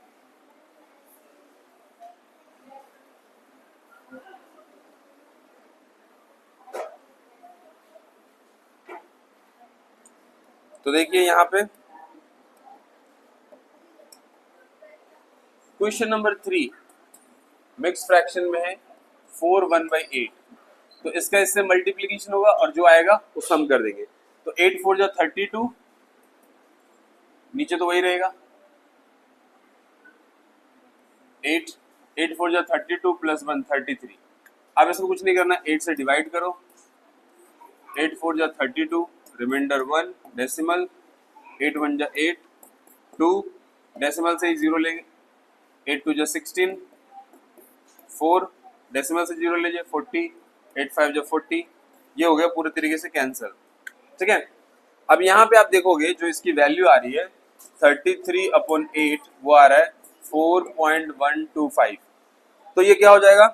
S1: तो देखिए यहाँ पे क्वेश्चन नंबर 3 मिक्स फ्रैक्शन में है 4 1/8। तो इसका इससे मल्टीप्लीकेशन होगा और जो आएगा वो सम कर देंगे। तो 8 4 जा 32, नीचे तो वही रहेगा 8 4 जा 32 प्लस 1 33। अब इसको कुछ नहीं करना, 8 से डिवाइड करो, 8 4 जा 32, रिमाइंडर 1, डेसिमल 8 1 जा 8, 2 डेसिमल से ही 0 लेंगे, 8 2 जा 16, 4 डेसिमल से 0 लीजिए 40, 8 5 जा 40, ये हो गया पूरे तरीके से कैंसिल, ठीक है। अब यहाँ पे आप देखोगे जो इसकी वैल्यू आ रही है 33/8, वो आ रहा है 4.125। तो ये क्या हो जाएगा,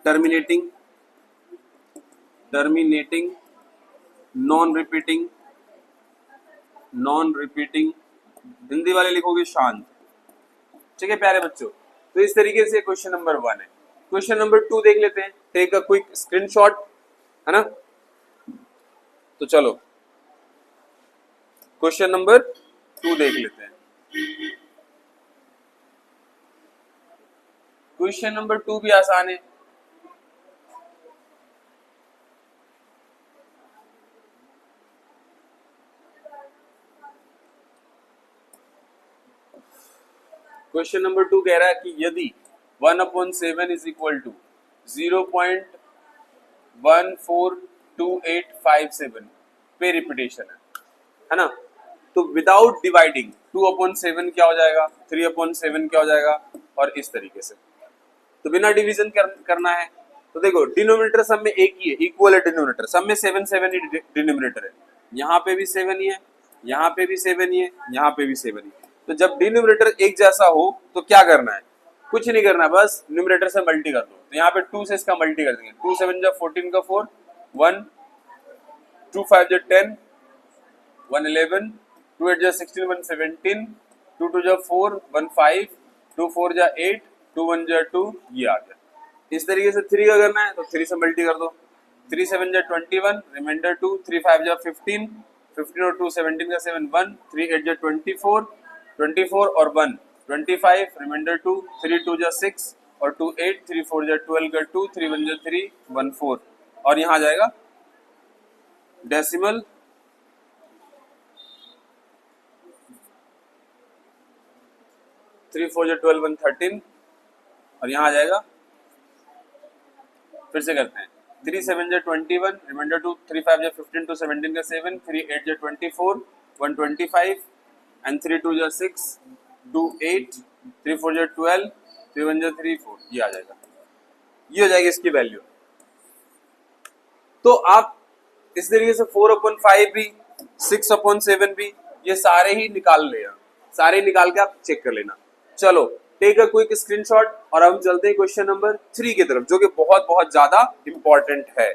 S1: टर्मिनेटिंग नॉन रिपीटिंग, हिंदी वाले लिखोगे शांत, ठीक है प्यारे बच्चों। तो इस तरीके से क्वेश्चन नंबर 1 है। क्वेश्चन नंबर 2 देख लेते हैं, टेक अ क्विक स्क्रीनशॉट, है ना। तो चलो क्वेश्चन नंबर 2 देख लेते हैं। क्वेश्चन नंबर 2 भी आसान है। क्वेश्चन नंबर 2 कह रहा है कि यदि 1/7 इज इक्वल टू 0.142857 पे रिपीटेशन है ना। तो विदाउट डिवाइडिंग 2/7 क्या हो जाएगा, 3/7 क्या हो जाएगा, और इस तरीके से। तो बिना डिवीजन करना है। तो देखो डिनोमिनेटर सब में एक ही है, इक्वल है डिनोमिनेटर, सब में 7 7 ही डिनोमिनेटर है। यहाँ पे भी 7 ही है, यहाँ पे भी 7 ही है, यहाँ पे भी 7 ही है। तो जब डिनोमिनेटर एक जैसा हो तो क्या करना है, कुछ नहीं करना, बस न्यूमरेटर से मल्टी कर दो। तो यहाँ पे 2 से इसका मल्टी कर देंगे, 2 7 जा 14 का 4, 1 2 5 जा 10, 1 11, 2 8 जा 16, 1 17, 2 2 जा 4, 1 5, 2 4 जा 8, 2 1 जा 2, ये आ गया। इस तरीके से 3 का करना है तो 3 से मल्टी कर दो, 3 7 जा 21, रिमाइंडर 2, 3 5 जा 15, 15 और 2 17 का 7 1, 3 8 जा 24, 24 और 1 25, रिमाइंडर 2, 3 2 जा 6 और 2 8, 3 4 जा 12 का 2, 3 1 जा 3, 1 4, और यहाँ जाएगा डेसिमल 3 4 जो 12 1 13 और यहाँ आ जाएगा, फिर से करते हैं 3 7 जो 21, रिमाइंडर 2 3 5 जो 15 2 17 का 7, 3 8 जो 24 1 25 एंड 3 2 जो 6 2 8 3 4 जो 12 3 1 जो 3 4, ये आ जाएगा, ये हो जाएगी इसकी वैल्यू। तो आप इस तरीके से 4/5 भी 6/7 भी ये सारे ही निकाल लेना, सारे निकाल के आप चेक कर लेना। चलो टेक अ क्विक स्क्रीनशॉट और हम चलते हैं क्वेश्चन नंबर 3 की तरफ, जो कि बहुत बहुत ज्यादा इंपॉर्टेंट है।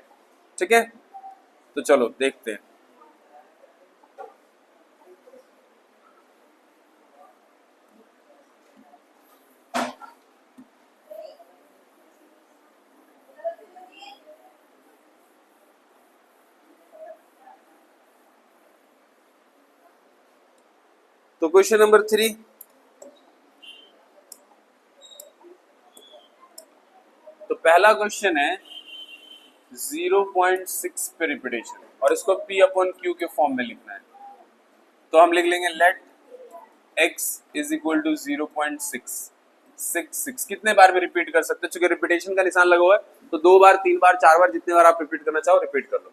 S1: ठीक है, तो चलो देखते हैं। तो क्वेश्चन नंबर 3, तो पहला क्वेश्चन है 0.6 पे रिपीटेशन और इसको P/Q के फॉर्म में लिखना है। तो हम लिख लेंगे let x is equal to 0.666। कितने बार में रिपीट कर सकते हैं, चूंकि रिपीटेशन का निशान लगा हुआ है तो 2 बार 3 बार 4 बार जितने बार आप रिपीट करना चाहो रिपीट कर लो,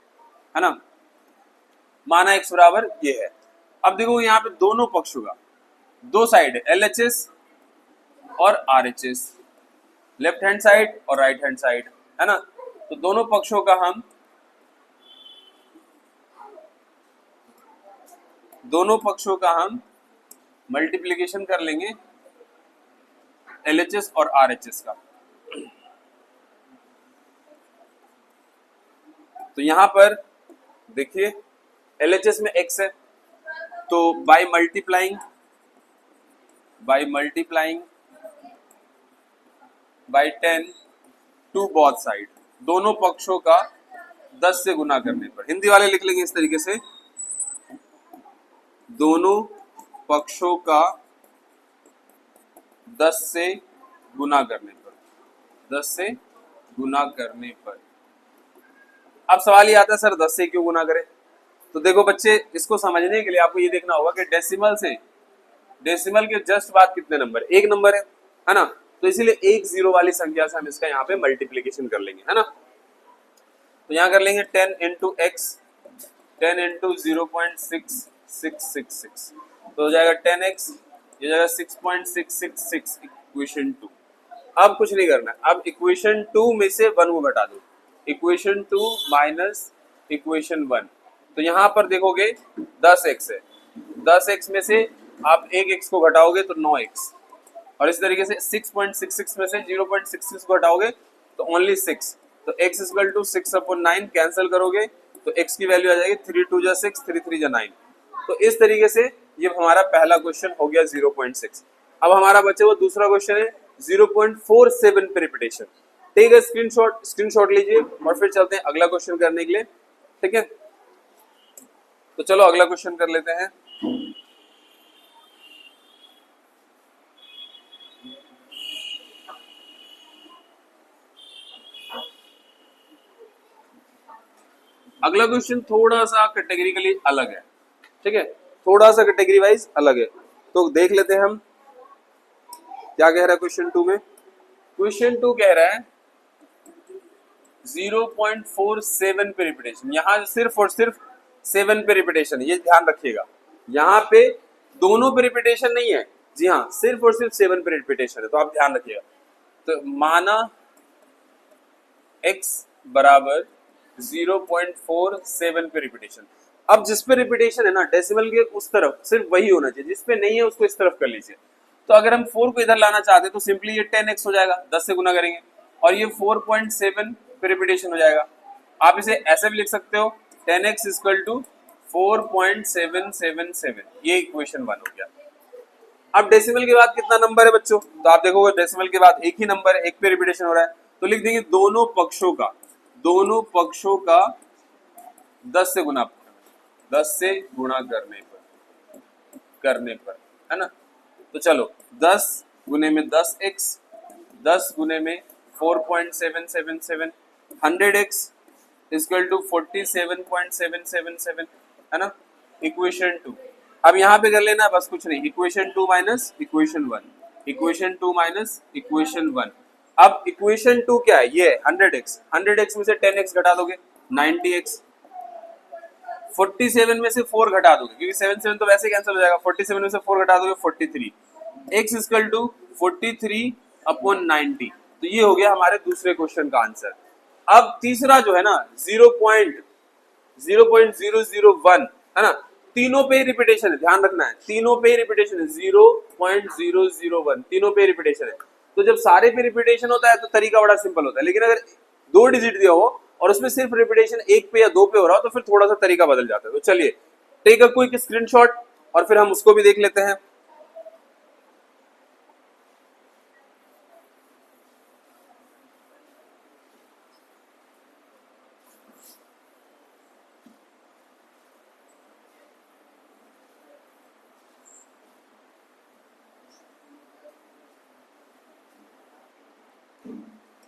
S1: है ना। माना x बराबर ये है। अब देखो यहाँ पे दोनों पक्षों का, दो साइड है LHS और RHS, लेफ्ट हैंड साइड और राइट हैंड साइड, है ना। तो दोनों पक्षों का हम मल्टीप्लिकेशन कर लेंगे LHS और RHS का। तो यहां पर देखिए LHS में x है, तो by multiplying by 10 to both side, दोनों पक्षों का 10 से गुना करने पर, हिंदी वाले लिख लेंगे इस तरीके से, दोनों पक्षों का 10 से गुना करने पर, 10 से गुना करने पर। अब सवाल ये आता है सर 10 से क्यों गुना करें। तो देखो बच्चे, इसको समझने के लिए आपको ये देखना होगा कि डेसिमल के जस्ट बाद कितने नंबर, एक नंबर है ना। तो इसीलिए एक जीरो वाली संख्या से हम इसका यहाँ पे मल्टीप्लीकेशन कर लेंगे, है ना। तो यहाँ कर लेंगे 10 इंटू एक्स, 10 इंटू 0.6666, तो हो जाएगा 10x, ये जाएगा 6.666 इक्वेशन 2। अब कुछ नहीं करना, अब इक्वेशन 2 में से 1 को घटा दो, इक्वेशन 2 माइनस इक्वेशन 1। तो यहाँ पर देखोगे 10x है, 10x में से आप एक x को घटाओगे तो 9x, और इस तरीके से 6.66 में से 0.66 को हटाओगे तो ओनली 6, तो x इक्वल टू 6/9 कैंसिल करोगे तो x की वैल्यू आ जाएगी 3 2 जा 6 3 3 जा 9। तो इस तरीके से ये हमारा पहला क्वेश्चन हो गया 0.6। अब हमारा बच्चे वो दूसरा क्वेश्चन है 0.47 पे रिपीटेशन। ठीक है, स्क्रीनशॉट लीजिए और फिर चलते हैं अगला क्वेश्चन करने के लिए। ठीक है, तो चलो अगला क्वेश्चन कर लेते हैं। अगला क्वेश्चन थोड़ा सा कैटेगरिकली अलग है। ठीक है, थोड़ा सा कैटेगरी वाइज अलग है, तो देख लेते हैं हम क्या कह रहा है क्वेश्चन 2 में। क्वेश्चन 2 कह रहा है 0.47 पे रिपीटेशन, यहाँ सिर्फ और सिर्फ 7 पे रिपीटेशन है, ये ध्यान रखिएगा। यहाँ पे दोनों पे रिपीटेशन नहीं है, जी हाँ, सिर्फ और सिर्फ 7 पे रिपीटेशन है, तो आप ध्यान रखिएगा। तो माना x बराबर 0.47 पे रिपीटेशन। अब जिस पे रिपीटेशन है ना डेसिमल के उस तरफ सिर्फ वही होना चाहिए, जिस पे नहीं है उसको इस तरफ कर लीजिए। तो अगर हम 4 को इधर लाना चाहते हैं तो सिंपली ये 10x हो जाएगा, 10 से गुना करेंगे और ये 4.7 पे रिपीटेशन हो जाएगा। आप इसे ऐसे भी लिख सकते हो 10x इक्वल टू 4.777, ये इक्वेशन 1 हो गया। अब डेसिमल के बाद कितना नंबर है बच्चों, तो आप देखोगे डेसिमल के बाद एक ही नंबर है, एक पे रिपीटेशन हो रहा है, तो लिख देंगे दोनों पक्षों का 10 से गुना, 10 से गुणा करने पर, है ना। तो चलो 10 गुने में 10x, 10 गुने में 4.777, 100x इक्वल टू 47.777, है ना, इक्वेशन 2। अब यहाँ पे कर लेना बस कुछ नहीं, equation 2 minus equation 1, equation 2 minus equation 1। अब इक्वेशन 2 क्या है? ये 100x, 100x में से 10x घटा दोगे 90x, 47 में से 4 घटा दोगे क्योंकि 7 7 तो वैसे कैंसिल हो जाएगा, 47 में से 4 घटा दोगे 43, x इक्वल टू 43 अपॉन 90। तो ये हो गया हमारे दूसरे क्वेश्चन का आंसर। अब तीसरा जो है ना 0.001 है ना, तीनों पे रिपीटेशन है, ध्यान रखना है, तीनों पे रिपीटेशन है, 0.001 तीनों पे रिपीटेशन है। तो जब सारे पे रिपीटेशन होता है तो तरीका बड़ा सिंपल होता है, लेकिन अगर 2 डिजिट दिया हो और उसमें सिर्फ रिपीटेशन 1 पे या 2 पे हो रहा हो तो फिर थोड़ा सा तरीका बदल जाता है। तो चलिए टेक अ क्विक स्क्रीनशॉट और फिर हम उसको भी देख लेते हैं।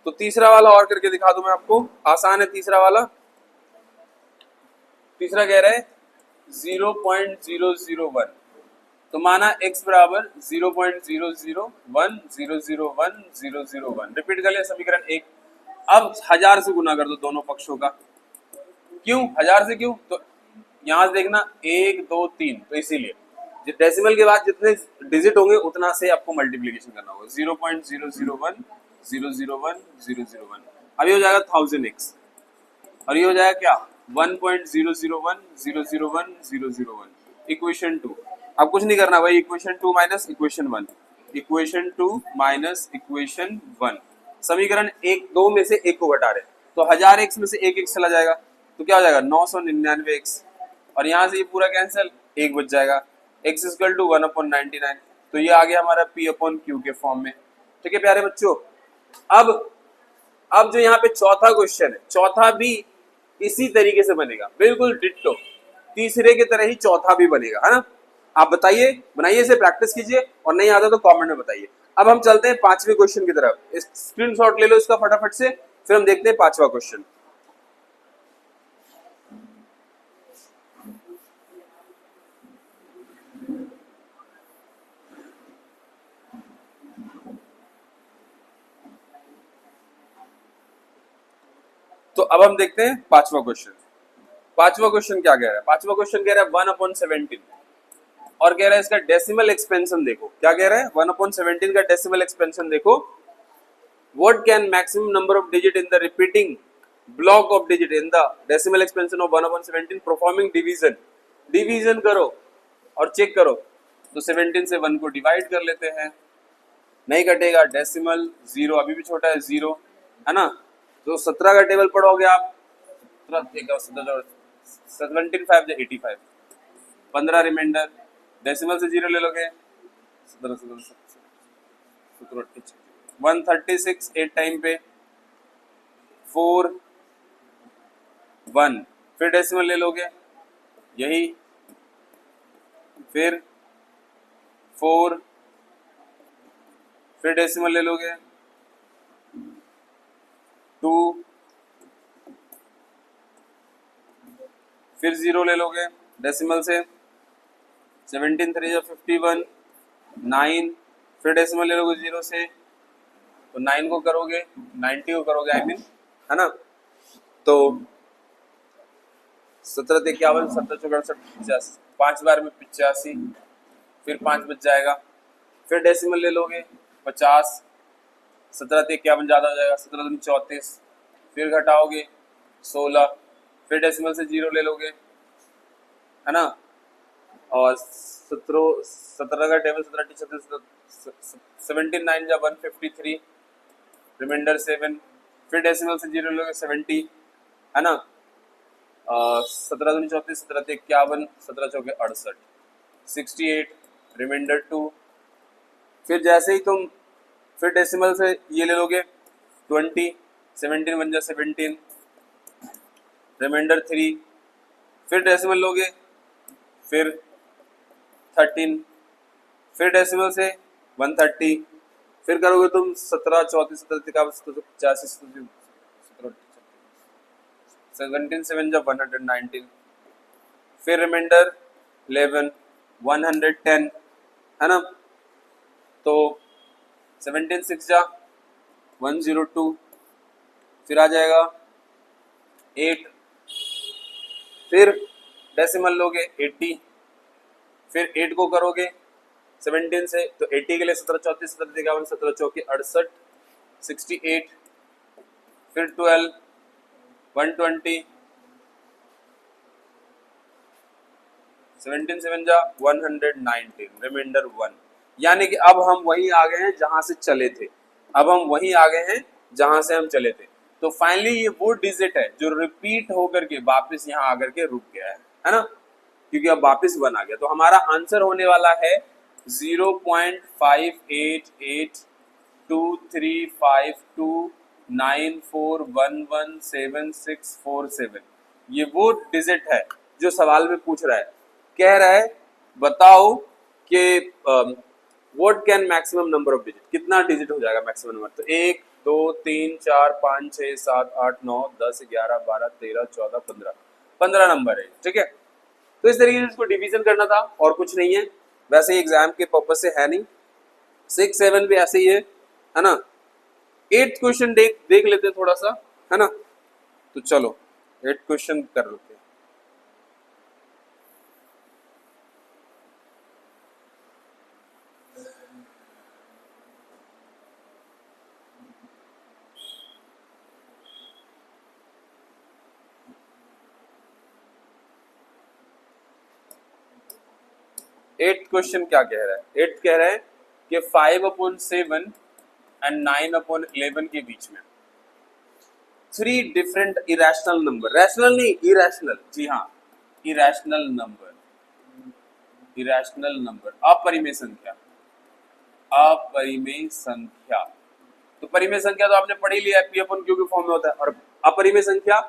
S1: तो तीसरा वाला और करके दिखा दूं मैं आपको, आसान है तीसरा वाला। तीसरा कह रहा है 0.001, तो माना x बराबर 0.001001001। रिपीट कर लिया समीकरण 1। अब 1000 से गुना कर दो दोनों पक्षों का। क्यों 1000 से? क्यों? तो यहां से देखना 1 2 3, तो इसीलिए डेसिमल के बाद जितने डिजिट होंगे उतना से आपको मल्टीप्लीकेशन करना होगा। 0.001001001। अब ये हो जाएगा 1000x और ये हो जाएगा क्या 1.001001001। इक्वेशन 2। अब कुछ नहीं करना भाई, equation 2 minus equation 1, equation 2 minus equation 1। समीकरण 1 2 में से 1 को घटा रहे, तो 1000x में से 1x चला जाएगा तो क्या हो जाएगा 999x, और यहां से ये पूरा कैंसिल, 1 बच जाएगा, x इक्वल टू 1/99। तो ये आ गया हमारा p अपॉन q के फॉर्म में। ठीक है प्यारे बच्चों। अब जो यहाँ पे चौथा क्वेश्चन है, चौथा भी इसी तरीके से बनेगा, बिल्कुल डिट्टो तीसरे की तरह ही चौथा भी बनेगा, है ना। आप बताइए, बनाइए, इसे प्रैक्टिस कीजिए और नहीं आता तो कमेंट में बताइए। अब हम चलते हैं पांचवें क्वेश्चन की तरफ। स्क्रीनशॉट ले लो इसका फटाफट से, फिर हम देखते हैं पांचवा क्वेश्चन। तो अब हम देखते हैं पांचवा क्वेश्चन। पांचवा क्वेश्चन क्या कह रहा है? पांचवा क्वेश्चन कह रहा है 1/17 और कह रहा है इसका डेसिमल एक्सपेंशन देखो। क्या कह रहा है? 1/17 का डेसिमल एक्सपेंशन देखो। What can maximum number of digit in the repeating block of digit in the decimal expansion of 1/17 performing division? Division करो और चेक करो। तो 17 से 1 को डिवाइड कर लेते हैं, नहीं कटेगा, डेसिमल 0 अभी भी छोटा है 0, है ना। तो 17 का टेबल पढ़ोगे आप, 17 5 85, 15 रिमाइंडर, डेसिमल से 0 ले लोगे 136 8 टाइम पे 4 1, फिर डेसिमल ले लोगे यही, फिर 4, फिर डेसिमल ले लोगे 2, फिर 0 ले लोगे डेसिमल से, 17 3 51, 9, फिर डेसिमल ले लोगे 0 से, तो 9 को करोगे 90 को करोगे आई मीन, है ना। तो 17 51, 17 64 85, 5 बार में 85, फिर 5 बच जाएगा, फिर डेसिमल ले लोगे 50, 17 51 ज्यादा हो जाएगा, 17 34, फिर घटाओगे 16, फिर डेसिमल से 0 ले लोगे, है ना। और 17 का टेबल 17 17 9 जा 153, रिमाइंडर 7, फिर डेसिमल से 0 लोगे 70, है ना। 17 दूनी 34, 17 51, 17 चौके 68, 68, रिमाइंडर 2, फिर जैसे ही तुम फिर डेसिमल से ये ले लोगे 20, 17 बन जा 17, रिमाइंडर 3, फिर डेसिमल लोगे, फिर 13, फिर डेसिमल से 130, फिर करोगे तुम 17 34 17 85 17 7 जब 119, फिर रिमाइंडर 11 110, है ना। तो 17 6 जा 102, फिर आ जाएगा 8, फिर डेसिमल लोगे 80, फिर 8 को करोगे 17 से तो 80 के लिए 17 34 17 51 17 चौके 68 68, फिर 12 120, 17 7 जा 119, रिमाइंडर 1। यानी कि अब हम वहीं आ गए हैं जहां से चले थे, अब हम वहीं आ गए हैं जहां से हम चले थे। तो फाइनली ये वो डिजिट है जो रिपीट होकर के वापस यहाँ आकर के रुक गया है ना, क्योंकि अब वापस 1 आ गया। तो हमारा आंसर होने वाला है 0.5882235294117647। ये वो डिजिट है जो सवाल में पूछ रहा है, कह रहा है बताओ कि what can maximum number of digit, कितना डिजिट हो जाएगा मैक्सिमम नंबर। तो 1 2 3 4 5 6 7 8 9 10 11 12 13 14 15, 15 नंबर है, ठीक है। तो इस तरीके से इसको डिवीजन करना था और कुछ नहीं है, वैसे ही एग्जाम के पर्पज से है नहीं। 6 7 भी ऐसे ही है ना। 8th क्वेश्चन देख लेते हैं थोड़ा सा, है ना। तो चलो 8th क्वेश्चन कर लेते हैं। एट्थ क्वेश्चन क्या कह रहा है, 8th कह रहा है कि 5/7 एंड 9/11 के बीच में 3 डिफरेंट इरेशनल नंबर, रैशनल नहीं इरेशनल, जी हाँ इरेशनल नंबर, इरेशनल नंबर, अपरिमेय संख्या, अपरिमेय संख्या। तो परिमेय संख्या तो आपने पढ़ ही लिया है, P/Q के फॉर्म में होता है, और अपरिमेय संख्या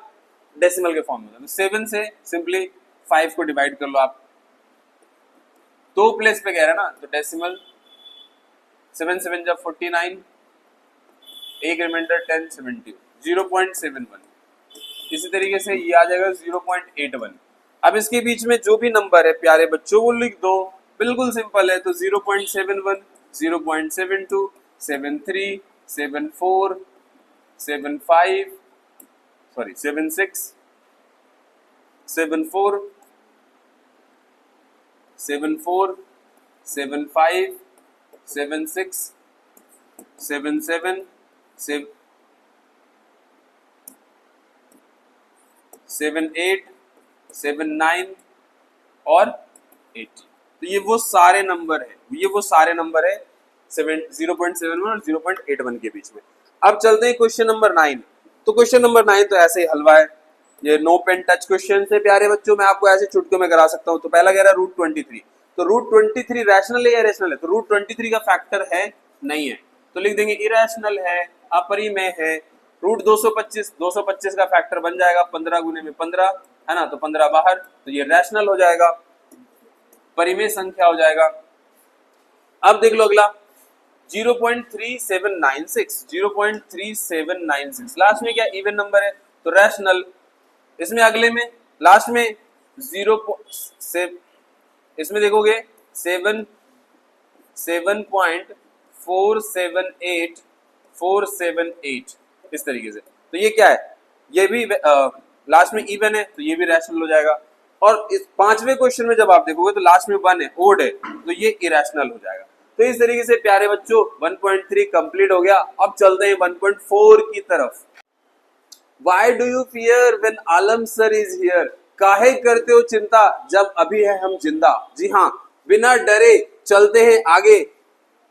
S1: डेसिमल के फॉर्म में होता है। 7 से सिंपली 5 को डिवाइड कर लो आप, 2 प्लेस पे कह रहे हैं ना, तो डेसिमल 7 7 जब 49, एक रिमाइंडर 10 70, 0.71। इसी तरीके से ये आ जाएगा 0.81। अब इसके बीच में जो भी नंबर है प्यारे बच्चों वो लिख दो, बिल्कुल सिंपल है। तो 0.71, 0.72, 73, 74, 75, सॉरी 76, 74, 74, 75, 76, 77, 78, 79 और 80। तो ये वो सारे नंबर है, ये वो सारे नंबर है 0.71 और 0.81 के बीच में। अब चलते हैं क्वेश्चन नंबर 9। तो क्वेश्चन नंबर 9 तो ऐसे ही हलवा है, ये नो पेन टच क्वेश्चन से प्यारे बच्चों, मैं आपको ऐसे चुटकियों में करा सकता हूं। तो पहला कह रहा है √23, तो √23 रैशनल है या इरेशनल है? तो √23 का फैक्टर है नहीं है, तो लिख देंगे इरेशनल है, अपरिमेय है। √225, 225 का फैक्टर बन जाएगा 15 गुने में 15, है ना, तो 15 बाहर, तो ये रैशनल हो जाएगा, परिमेय संख्या हो जाएगा। अब देख लो अगला 0.3796, 0.3796 लास्ट में क्या इवन नंबर है, तो रैशनल। इसमें अगले में लास्ट में 0 इसमें देखोगे 7.478478 इस तरीके से, तो ये क्या है, ये भी लास्ट में इवन है, तो ये भी रैशनल हो जाएगा। और इस 5वें क्वेश्चन में जब आप देखोगे तो लास्ट में 1 है, ओड है, तो ये इरेशनल हो जाएगा। तो इस तरीके से प्यारे बच्चों 1.3 कंप्लीट हो गया। अब चलते हैं 1.4 की तरफ। Why do you fear when Alam sir is here? काहे करते हो चिंता जब अभी है हम जिंदा। जी हाँ, बिना डरे चलते हैं आगे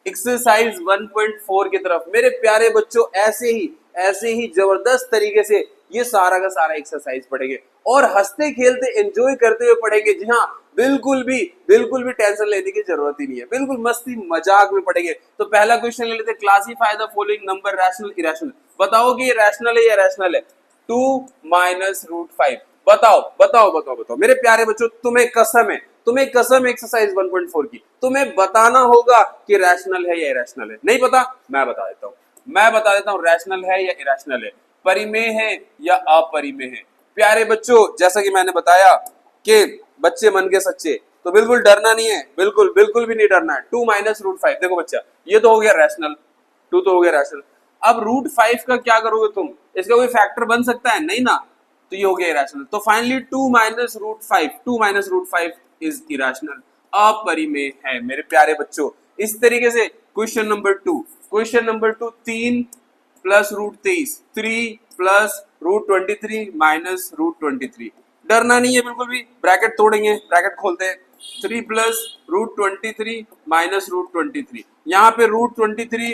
S1: एक्सरसाइज 1.4 की तरफ। मेरे प्यारे बच्चों ऐसे ही जबरदस्त तरीके से ये सारा का सारा एक्सरसाइज पढ़ेंगे और हंसते खेलते एंजॉय करते हुए पढ़ेंगे। जी हाँ, बिल्कुल भी टेंशन लेने की जरूरत ही नहीं है, बिल्कुल मस्ती मजाक में पढ़ेंगे। तो पहला क्वेश्चन ले लेते हैं, classify the following number rational irrational. बताओ कि ये रैशनल है या इरेशनल है। 2 - √5, बताओ मेरे प्यारे बच्चों, तुम्हें कसम एक्सरसाइज 1.4 की, तुम्हें बताना होगा कि रैशनल है या इरेशनल है। नहीं पता, मैं बता देता हूं रैशनल है या इरेशनल है, परिमेय है या अपरिमेय है। प्यारे बच्चों जैसा कि मैंने बताया कि बच्चे मन के सच्चे, तो बिल्कुल डरना नहीं है, बिल्कुल भी नहीं डरना है। 2 - √5, देखो बच्चा ये तो हो गया रैशनल, 2 तो हो गया रैशनल। अब रूट 5 का क्या करोगे तुम, इसका कोई फैक्टर बन सकता है, नहीं ना, तो ये हो गया इरेशनल। तो finally 2 minus root 5, 2 minus root 5 is irrational, अपरिमेय है मेरे प्यारे बच्चों। इस तरीके से question number 2, question number 2 3 plus root 23, 3 plus root 23 minus root 23, डरना नहीं है बिल्कुल भी, ब्रैकेट तोड़ेंगे, ब्रैकेट खोलते हैं, 3 प्लस रूट 23 माइनस रूट 23, यहाँ पे रूट 23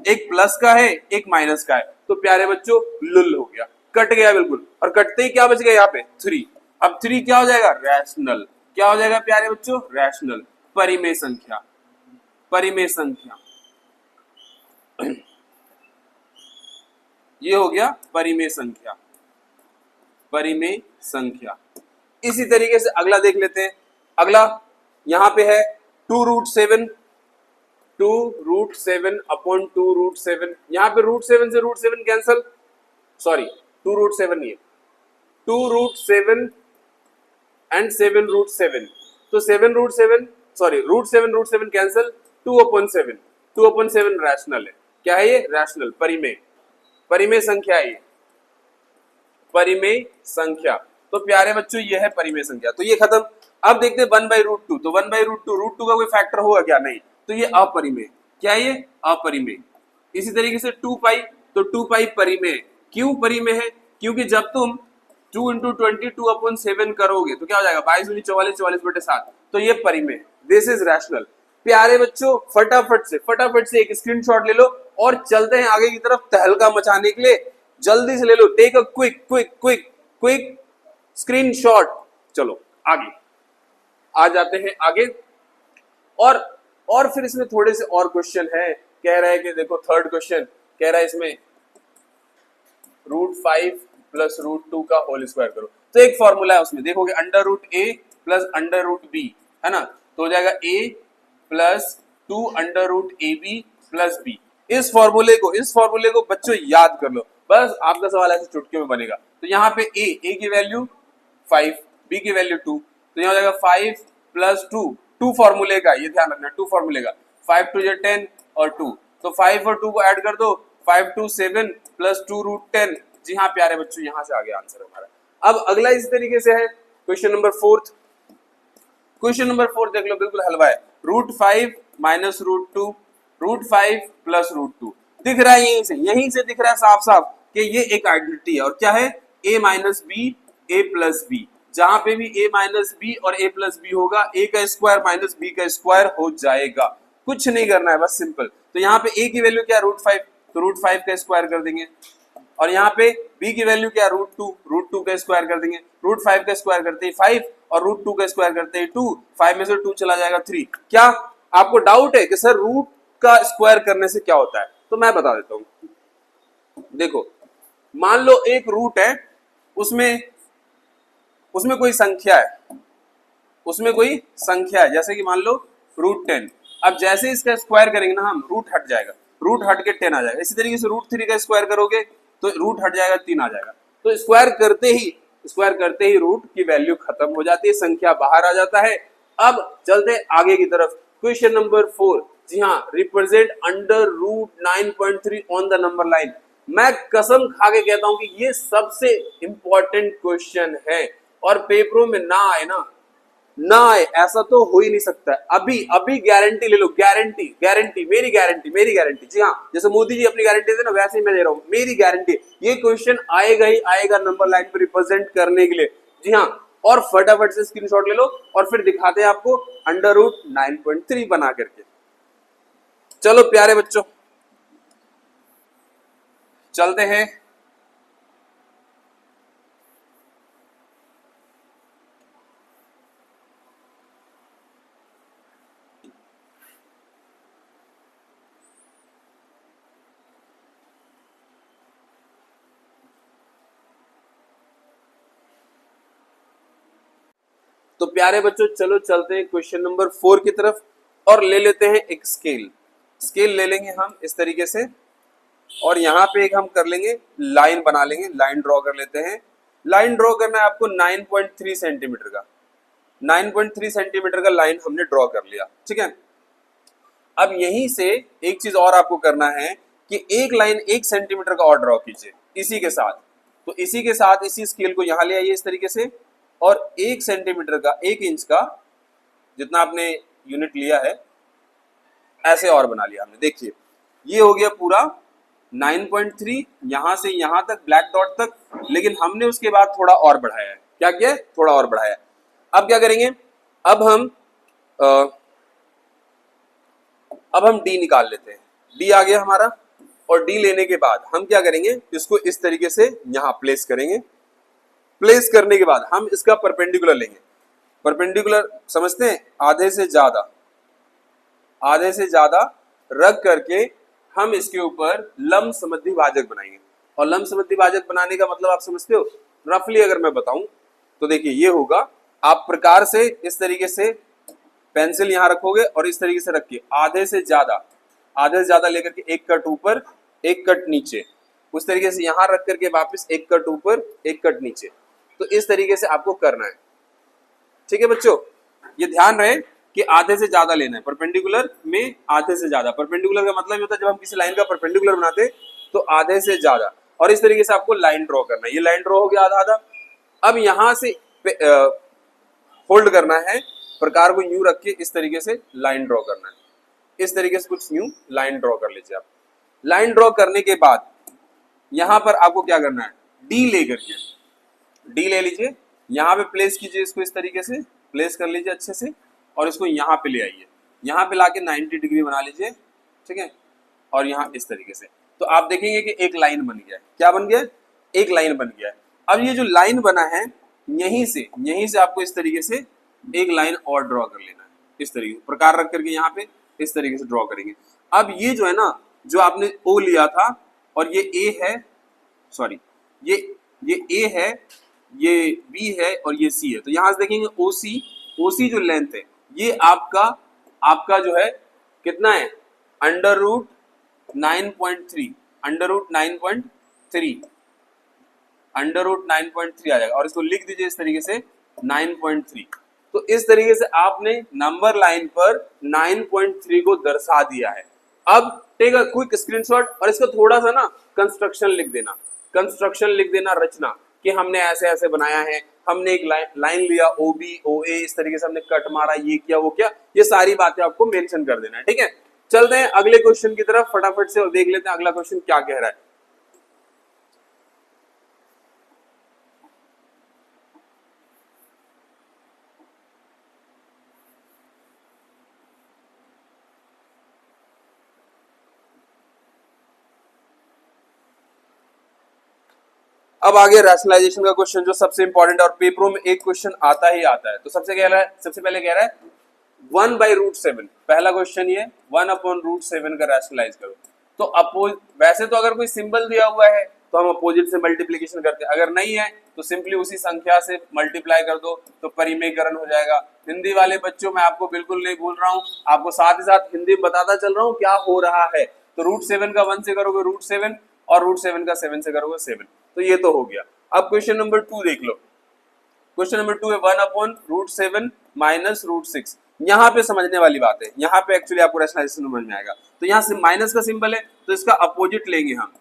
S1: एक प्लस का है एक माइनस का है, तो प्यारे बच्चों लुल हो गया, कट गया बिल्कुल, और कटते ही क्या बच गया यहाँ पे 3। अब 3 क्या हो जाएगा, रैशनल। क्या हो जाएगा प्यारे बच्चों, रैशनल, परिमेय संख्या, परिमेय संख्या। ये हो गया परिमेय संख्या, परिमेय संख्या। इसी तरीके से अगला देख लेते हैं। अगला यहां पे है 2 रूट 7, 2 रूट 7 अपॉन 2 रूट 7, यहां पे रूट 7 से रूट 7 कैंसल, सॉरी 2 रूट 7 नहीं है, 2 रूट 7 एंड 7 रूट 7, तो 7 root 7 sorry root 7 cancel, 2 upon 7, 2 upon 7 rational है। क्या है ये, रैशनल, परिमेय, परिमेय संख्या है ये, परिमेय संख्या। तो प्यारे बच्चों ये है परिमेय संख्या, तो ये खत्म। अब देखते हैं 1 बाई रूट 2, तो 1 बाई रूट 2, रूट 2 का कोई फैक्टर होगा क्या, नहीं, तो ये अपरिमेय। क्या है ये, अपरिमेय। इसी तरीके से 2 पाई, तो 2 पाई परिमेय। क्यों परिमेय है, क्योंकि जब तुम 2 इंटू 22 अपॉन 7 करोगे तो क्या हो जाएगा, 22 दूनी 44, 44 बटे 7, तो ये परिमेय, दिस इज रैशनल। प्यारे बच्चों फटाफट से एक स्क्रीनशॉट ले लो और चलते हैं आगे की तरफ तहलका मचाने के लिए। जल्दी से ले लो, take a quick quick quick quick screenshot. चलो आगे आ जाते हैं आगे, और फिर इसमें थोड़े से और क्वेश्चन है। कह रहा है कि देखो थर्ड क्वेश्चन कह रहा है इसमें रूट 5 प्लस रूट 2 का होल स्क्वायर करो। तो एक फॉर्मूला है उसमें, देखोगे under root A plus under root B, है ना, तो हो जाएगा A plus 2 under root A B plus B. इस फॉर्मूले को बच्चों याद कर लो, बस आपका सवाल ऐसे चुटकी में बनेगा। तो यहाँ पे ए की वैल्यू 5, बी की वैल्यू 2, तो यहाँ हो जाएगा 5 प्लस 2 फॉर्मूले का, ये ध्यान रखना 2 फॉर्मूले का, 5 टू 10 और 2, तो 5 और 2 को ऐड कर दो, 5 टू 7 प्लस 2 रूट 10। जी हाँ प्यारे बच्चों, यहां से आगे आंसर हमारा। अब अगला इस तरीके से है क्वेश्चन नंबर 4, क्वेश्चन नंबर 4 देख लो, बिल्कुल हलवा है। Root 5 minus root 2, root 5 plus root 2, दिख रहा है यहीं से दिख रहा है साफ साफ कि ये एक आइडेंटिटी है, और क्या है, ए माइनस बी ए प्लस बी। जहां पे भी ए माइनस बी और ए प्लस बी होगा, ए का स्क्वायर माइनस बी का स्क्वायर हो जाएगा, कुछ नहीं करना है, बस सिंपल। तो यहाँ पे ए की वैल्यू क्या, रूट 5, तो रूट 5 का स्क्वायर कर देंगे, और यहाँ पे b की वैल्यू क्या, रूट 2 का स्क्वायर कर देंगे, रूट 5 का स्क्वायर करते ही 5 और रूट 2 का स्क्वायर करते ही 2, 5 में से 2 चला जाएगा 3। क्या आपको डाउट है कि सर रूट का स्क्वायर करने से क्या होता है, तो मैं बता देता हूं। देखो मान लो एक रूट है, उसमें कोई संख्या है, उसमें कोई संख्या है, जैसे कि मान लो रूट 10। अब जैसे इसका स्क्वायर करेंगे ना हम, रूट हट जाएगा, रूट हट के 10 आ जाएगा। इसी तरीके से रूट 3 का स्क्वायर करोगे तो रूट हट जाएगा, 3 आ जाएगा। तो स्क्वायर करते ही रूट की वैल्यू खत्म हो जाती है, संख्या बाहर आ जाता है। अब चलते आगे की तरफ, क्वेश्चन नंबर 4, जी हाँ, represent under root 9.3 on the number line. मैं कसम खा के कहता हूं कि ये सबसे इंपॉर्टेंट क्वेश्चन है, और पेपरों में ना आए ऐसा तो हो ही नहीं सकता। अभी गारंटी ले लो, गारंटी मेरी गारंटी, जी हाँ, जैसे मोदी जी अपनी गारंटी दे ना, वैसे ही मैं दे रहा हूँ, मेरी गारंटी, ये क्वेश्चन आएगा ही आएगा नंबर लाइन पर रिप्रेजेंट करने के लिए। जी हाँ, और फटाफट से स्क्रीनशॉट ले लो और फिर दिखाते हैं आपको अंडर रूट 9.3 बना करके। चलो प्यारे बच्चों चलते हैं तो प्यारे बच्चों चलो चलते हैं क्वेश्चन नंबर 4 की तरफ, और ले लेते हैं एक स्केल ले लेंगे हम इस तरीके से, और यहाँ पे एक हम कर लेंगे लाइन बना लेंगे, लाइन ड्रॉ कर लेते हैं। लाइन ड्रॉ करना है आपको 9.3 सेंटीमीटर का, 9.3 सेंटीमीटर का लाइन हमने ड्रॉ कर लिया, ठीक है। अब यहीं से एक चीज और आपको करना है कि एक लाइन 1 सेंटीमीटर का और ड्रॉ कीजिए इसी के साथ। तो इसी के साथ इसी स्केल को यहां ले आइए इस तरीके से, और 1 सेंटीमीटर का 1 इंच का जितना आपने यूनिट लिया है ऐसे और बना लिया हमने। देखिए ये हो गया पूरा 9.3 यहां से यहां तक ब्लैक डॉट तक, लेकिन हमने उसके बाद थोड़ा और बढ़ाया है। क्या किया? थोड़ा और बढ़ाया। अब क्या करेंगे? अब हम डी निकाल लेते हैं। डी आ गया हमारा, और डी लेने के बाद हम क्या करेंगे? इसको इस तरीके से यहां प्लेस करेंगे। प्लेस करने के बाद हम इसका परपेंडिकुलर लेंगे। परपेंडिकुलर समझते हैं? आधे से ज्यादा रख करके हम इसके ऊपर लंब समद्वि भाजक बनाएंगे। और लंब समद्वि भाजक बनाने का मतलब आप समझते हो? रफली अगर मैं बताऊं तो देखिए ये होगा, आप प्रकार से इस तरीके से पेंसिल यहां रखोगे और इस तरीके से रख के आधे से ज्यादा लेकर के एक कट ऊपर एक कट नीचे, उस तरीके से यहां रख करके वापस एक कट ऊपर एक कट नीचे। तो इस तरीके से आपको करना है। ठीक है बच्चों, ये ध्यान रहे कि आधे से ज्यादा लेना है। परपेंडिकुलर में आधे से ज्यादा, परपेंडिकुलर का मतलब होता है जब हम किसी लाइन का परपेंडिकुलर बनाते हैं तो आधे से ज्यादा, और इस तरीके से आपको लाइन ड्रॉ करना है। ये लाइन ड्रॉ हो गया आधा आधा। अब यहां से होल्ड करना है, प्रकार को यूं रख के इस तरीके से लाइन ड्रॉ करना है। इस तरीके से कुछ यूं लाइन ड्रॉ कर लीजिए आप। लाइन ड्रॉ करने के बाद यहां पर आपको क्या करना है? डी लेकर के डी ले लीजिए, यहां पे प्लेस कीजिए, इसको इस तरीके से प्लेस कर लीजिए अच्छे से, और इसको यहां पे ले आइए। यहां पे लाके 90 डिग्री बना लीजिए। ठीक है, और यहां इस तरीके से। तो आप देखेंगे कि एक लाइन बन गया है। क्या बन गया? एक लाइन बन गया है। अब ये जो लाइन बना है यहीं से आपको इस तरीके से एक लाइन और ड्रॉ कर लेना है। इस तरीके से प्रकार रख करके यहाँ पे इस तरीके से ड्रॉ करेंगे। अब ये जो है ना, जो आपने ओ लिया था और ये ए है, सॉरी ये ए है, ये बी है और ये सी है। तो यहां से देखेंगे ओसी जो लेंथ है ये आपका जो है कितना है? अंडर रूट 9.3 आ जाएगा, और इसको लिख दीजिए इस तरीके से 9.3। तो इस तरीके से आपने नंबर लाइन पर 9.3 को दर्शा दिया है। अब टेक अ क्विक स्क्रीनशॉट और इसका थोड़ा सा ना कंस्ट्रक्शन लिख देना, रचना, कि हमने ऐसे ऐसे बनाया है, हमने एक लाइन लिया ओ बी ओ ए, इस तरीके से हमने कट मारा, ये किया वो क्या, ये सारी बातें आपको मेंशन कर देना है। ठीक है, चलते हैं अगले क्वेश्चन की तरफ फटाफट से और देख लेते हैं अगला क्वेश्चन क्या कह रहा है। अब आगे रैशनलाइजेशन का क्वेश्चन जो सबसे इंपॉर्टेंट और पेपरों में एक क्वेश्चन आता ही आता है। तो सबसे पहले कह रहा है 1/√7। पहला क्वेश्चन ये 1/√7 का रैशनलाइज करो। तो वैसे तो अगर कोई सिंबल दिया हुआ है तो हम अपोजिट से मल्टीप्लीकेशन करते हैं, अगर नहीं है तो सिंपली उसी संख्या से मल्टीप्लाई कर दो तो परिमेयकरण हो जाएगा। हिंदी वाले बच्चों मैं आपको बिल्कुल नहीं भूल रहा हूँ, आपको साथ ही साथ हिंदी बताता चल रहा हूँ क्या हो रहा है। तो √7 का 1 से करोगे √7 और √7 का 7 से करोगे 7। तो ये तो हो गया। अब क्वेश्चन नंबर 2 देख लो। क्वेश्चन नंबर 2 है 1/√7 माइनस √6। यहाँ पे समझने वाली बात है, यहाँ पे एक्चुअली आपको रैशनलाइजेशन समझ में आएगा। तो यहाँ से माइनस का सिंबल है तो इसका अपोजिट लेंगे हम,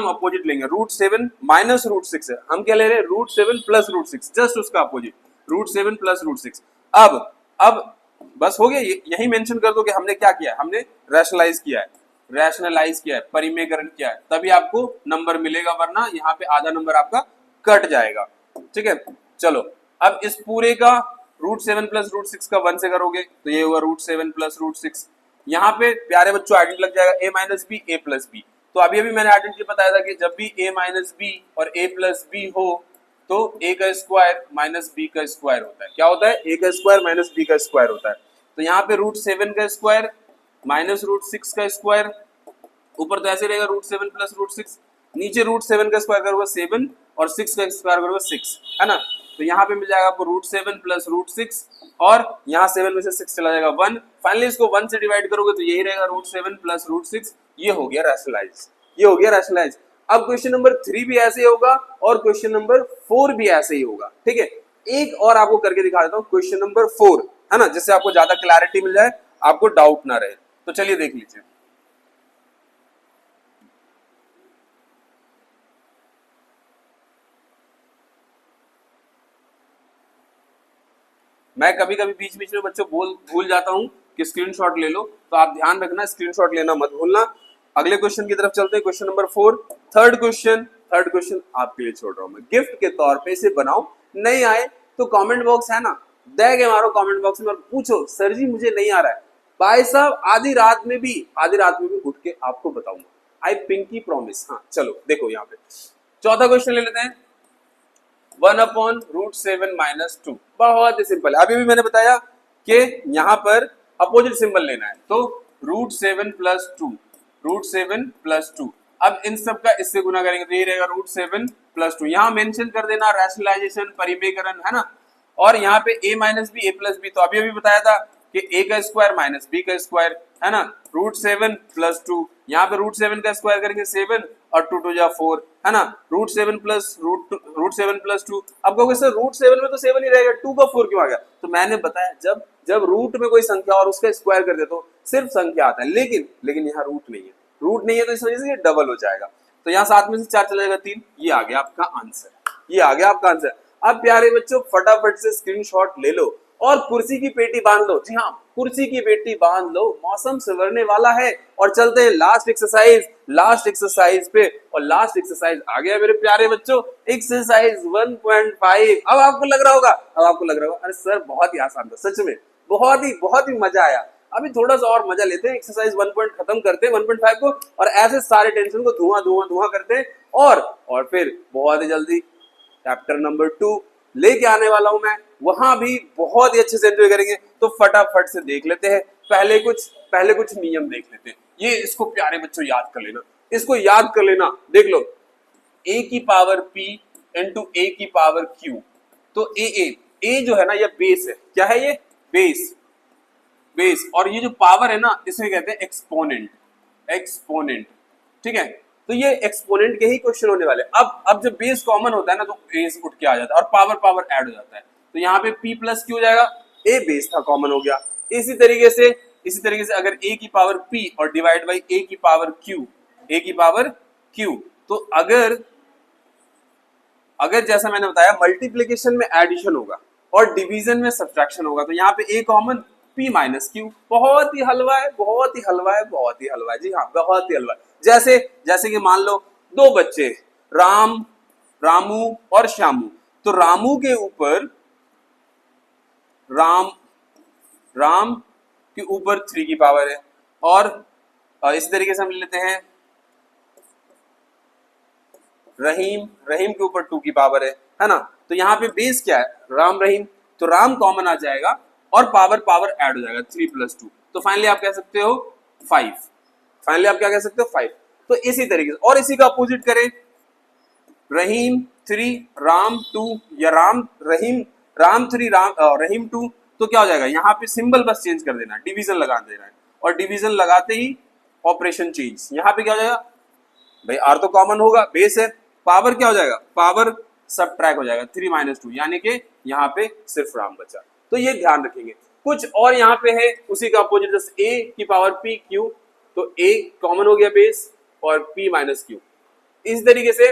S1: अपोजिट लेंगे। √7 माइनस √6 है, हम क्या ले रहे हैं? √7 प्लस √6, जस्ट उसका अपोजिट √7 प्लस √6। अब बस हो गया, यही मेंशन कर दो कि हमने क्या किया है, हमने रैशनलाइज किया है, परिमेयकरण किया है, तभी आपको नंबर मिलेगा, वरना यहाँ पे आधा नंबर आपका कट जाएगा। ठीक है, चलो अब इस पूरे का √7 प्लस √6 का 1 से करोगे तो ये होगा √7 प्लस √6। यहाँ पे प्यारे बच्चों आइडेंटिटी लग जाएगा a minus B a plus B. तो अभी मैंने आइडेंटिटी बताया था कि जब भी a माइनस बी और a प्लस बी हो तो a का स्क्वायर माइनस b का स्क्वायर होता है। क्या होता है? a का स्क्वायर माइनस b का स्क्वायर होता है। तो यहाँ पे √7 का स्क्वायर माइनस √6 का स्क्वायर, ऊपर तो ऐसे रहेगा √7 प्लस √6, नीचे √7 का स्क्वायर करोगे 7 और 6 का स्क्वायर करोगे 6, है ना। तो यहाँ पे मिल जाएगा आपको √7 प्लस √6 और यहाँ 7 में से 6 चला जाएगा 1। फाइनली इसको 1 से डिवाइड करोगे तो यही रहेगा √7 प्लस √6। ये हो गया रैशनलाइज। अब क्वेश्चन नंबर 3 भी ऐसे ही होगा और क्वेश्चन नंबर 4 भी ऐसे ही होगा। ठीक है, एक और आपको करके दिखा देता हूँ, क्वेश्चन नंबर 4, है ना, जिससे आपको ज्यादा क्लैरिटी मिल जाए, आपको डाउट ना रहे। तो चलिए देख लीजिए। मैं कभी कभी बीच बीच में बच्चों भूल जाता हूँ कि स्क्रीनशॉट ले लो, तो आप ध्यान रखना स्क्रीनशॉट लेना मत भूलना। अगले क्वेश्चन की तरफ चलते हैं, क्वेश्चन नंबर 4, थर्ड क्वेश्चन आपके लिए छोड़ रहा हूं मैं, गिफ्ट के तौर पे इसे बनाओ, नहीं आए तो कमेंट बॉक्स है ना, दे के मारो कमेंट बॉक्स में और पूछो सर जी मुझे नहीं आ रहा है, भाई साहब आधी रात में भी उठ के आपको बताऊंगा, आई पिंकी प्रॉमिस। हाँ चलो देखो यहाँ पे चौथा क्वेश्चन ले लेते हैं, 1/√7 - 2, बहुत ही सिंपल है। अभी भी मैंने बताया कि यहाँ पर अपोजिट सिंबल लेना है, तो √7 + 2, √7 + 2। अब इन सब का इससे गुना करेंगे तो ये रहेगा √7 + 2। यहाँ मेंशन कर देना रैशनलाइजेशन, परिमेयकरण, है ना। और यहाँ पे a - b a + b, तो अभी बताया था कि a का स्क्वायर - b का स्क्वायर, है ना, √7 + 2। यहाँ पे √7 का स्क्वायर करेंगे 7 और 2 2 जा 4, है ना, √7 + √2। अब कहोगे सर √7 में तो 7 ही रहेगा, 2 का 4 क्यों आ गया? तो मैंने बताया जब रूट में कोई संख्या और उसका स्क्वायर कर दे तो सिर्फ संख्या आता है, लेकिन यहाँ रूट नहीं है तो इस वजह से ये डबल हो जाएगा। तो यहाँ 7 में से 4 चला जाएगा 3, ये आ गया आपका आंसर। अब प्यारे बच्चों फटाफट से स्क्रीनशॉट ले लो और कुर्सी की पेटी बांध लो। जी हाँ, कुर्सी की पेटी बांध लो, मौसम संवरने वाला है और चलते हैं लास्ट एक्सरसाइज पे। और लास्ट एक्सरसाइज आ गया मेरे प्यारे बच्चों, एक्सरसाइज 1.5। अब आपको लग रहा होगा अरे सर बहुत ही आसान था, सच में बहुत ही मजा आया। अभी थोड़ा सा और मजा लेते हैं, एक्सरसाइज 1 खत्म करते हैं 1.5 को, और ऐसे सारे टेंशन को धुआं करते हैं और फिर बहुत ही जल्दी चैप्टर नंबर 2 लेके आने वाला हूं मैं, वहां भी बहुत ही अच्छे से एंजॉय करेंगे। तो फटाफट से देख लेते हैं, पहले कुछ नियम देख लेते हैं। ये इसको प्यारे बच्चों याद कर लेना, देख लो, a की पावर p इंटू a की पावर q, तो a जो है ना ये बेस है, क्या है ये? बेस, और ये जो पावर है ना इसे कहते हैं एक्सपोनेंट, ठीक है। तो ये एक्सपोनेंट के ही क्वेश्चन होने वाले। अब जब बेस कॉमन होता है ना तो बेस उठ के आ जाता है और पावर ऐड हो जाता है, तो यहाँ पे p + q हो जाएगा, a बेस था कॉमन हो गया। इसी तरीके से अगर a की पावर p और डिवाइड बाई a की पावर q, तो अगर जैसा मैंने बताया मल्टीप्लिकेशन में एडिशन होगा और डिवीजन में सब्ट्रैक्शन होगा, तो यहाँ पे a कॉमन, p - q। बहुत ही हलवा है जी हाँ, बहुत ही हलवा है। जैसे कि मान लो दो बच्चे रामू और श्यामू, तो रामू के ऊपर राम के ऊपर 3 की पावर है, और इस तरीके से हम लेते हैं रहीम के ऊपर 2 की पावर है ना। तो यहाँ पे बेस क्या है? राम रहीम, तो राम कॉमन आ जाएगा और पावर ऐड हो जाएगा 3 + 2, तो फाइनली आप कह सकते हो 5। तो इसी तरीके से, और इसी का अपोजिट करें, रहीम 3 राम 2, या राम 3 रहीम 2, तो क्या हो जाएगा? यहाँ पे सिंबल बस चेंज कर देना, डिवीजन लगा देना है, और डिवीजन लगाते ही ऑपरेशन चेंज। यहाँ पे क्या हो जाएगा भाई? आर तो कॉमन होगा, बेस है, पावर क्या हो जाएगा? पावर सबट्रैक्ट हो जाएगा 3 - 2, यानी कि यहाँ पे सिर्फ राम बचा। तो ये ध्यान रखेंगे। कुछ और यहाँ पे है उसी का अपोजिट, जैसे a की पावर p q, तो a कॉमन हो गया बेस और p - q। इस तरीके से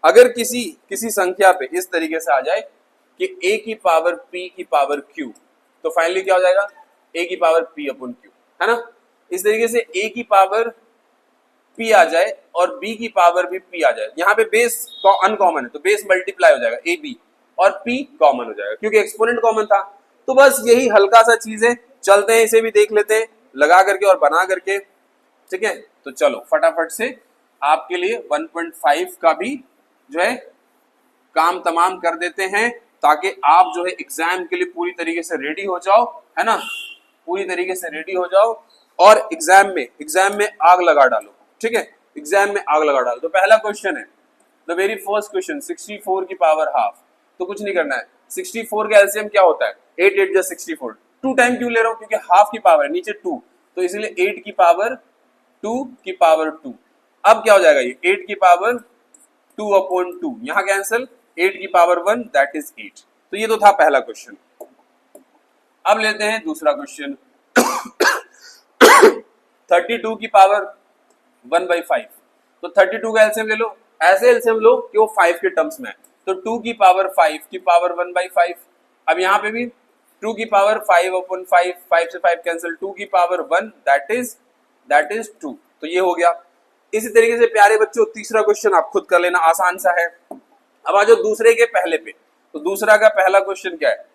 S1: अगर किसी संख्या पे इस तरीके से आ जाए कि a की पावर p की पावर q, तो फाइनली क्या हो जाएगा? a की पावर p/q, है ना। इस तरीके से a की पावर p आ जाए और b की पावर भी p आ जाए, यहाँ पे बेस अनकॉमन है तो बेस मल्टीप्लाई हो जाएगा ab, और p कॉमन हो जाएगा क्योंकि एक्सपोनेंट कॉमन था। तो बस यही हल्का सा चीज है, चलते हैं इसे भी देख लेते हैं लगा करके और बना करके, ठीक है। तो चलो फटाफट से आपके लिए 1.5 का भी जो है काम तमाम कर देते हैं, ताकि आप जो है एग्जाम के लिए पूरी तरीके से रेडी हो जाओ, है ना, पूरी तरीके से रेडी हो जाओ और एग्जाम में आग लगा डालो, ठीक है, एग्जाम में आग लगा डालो। तो पहला क्वेश्चन है, द वेरी फर्स्ट क्वेश्चन, 64 की पावर हाफ। तो कुछ नहीं करना है, 64 का एलसीएम क्या होता है? 8 8 जा 64। 2 टाइम क्यों ले रहा हूं? क्योंकि हाफ की पावर है, नीचे 2, तो इसलिए 8 की पावर 2 की पावर 2। अब क्या हो जाएगा? ये 8 की पावर 2/2, यहां कैंसिल, 8 की पावर 1 दैट इज 8। तो ये तो था पहला क्वेश्चन। अब लेते हैं दूसरा क्वेश्चन 32 की पावर 1/5। तो 32 का एलसीएम ले लो, ऐसे एलसीएम लो कि वो 5 के टर्म्स में है। तो 2 की पावर 5 की पावर 1/5, अब यहाँ पे भी 2 की पावर 5/5, 5 से 5 कैंसिल, 2 की पावर 1 दैट इज 2। तो ये हो गया। इसी तरीके से प्यारे बच्चों तीसरा क्वेश्चन आप खुद कर लेना, आसान सा है। अब आ जाओ दूसरे के पहले पे। तो दूसरा का पहला क्वेश्चन क्या है?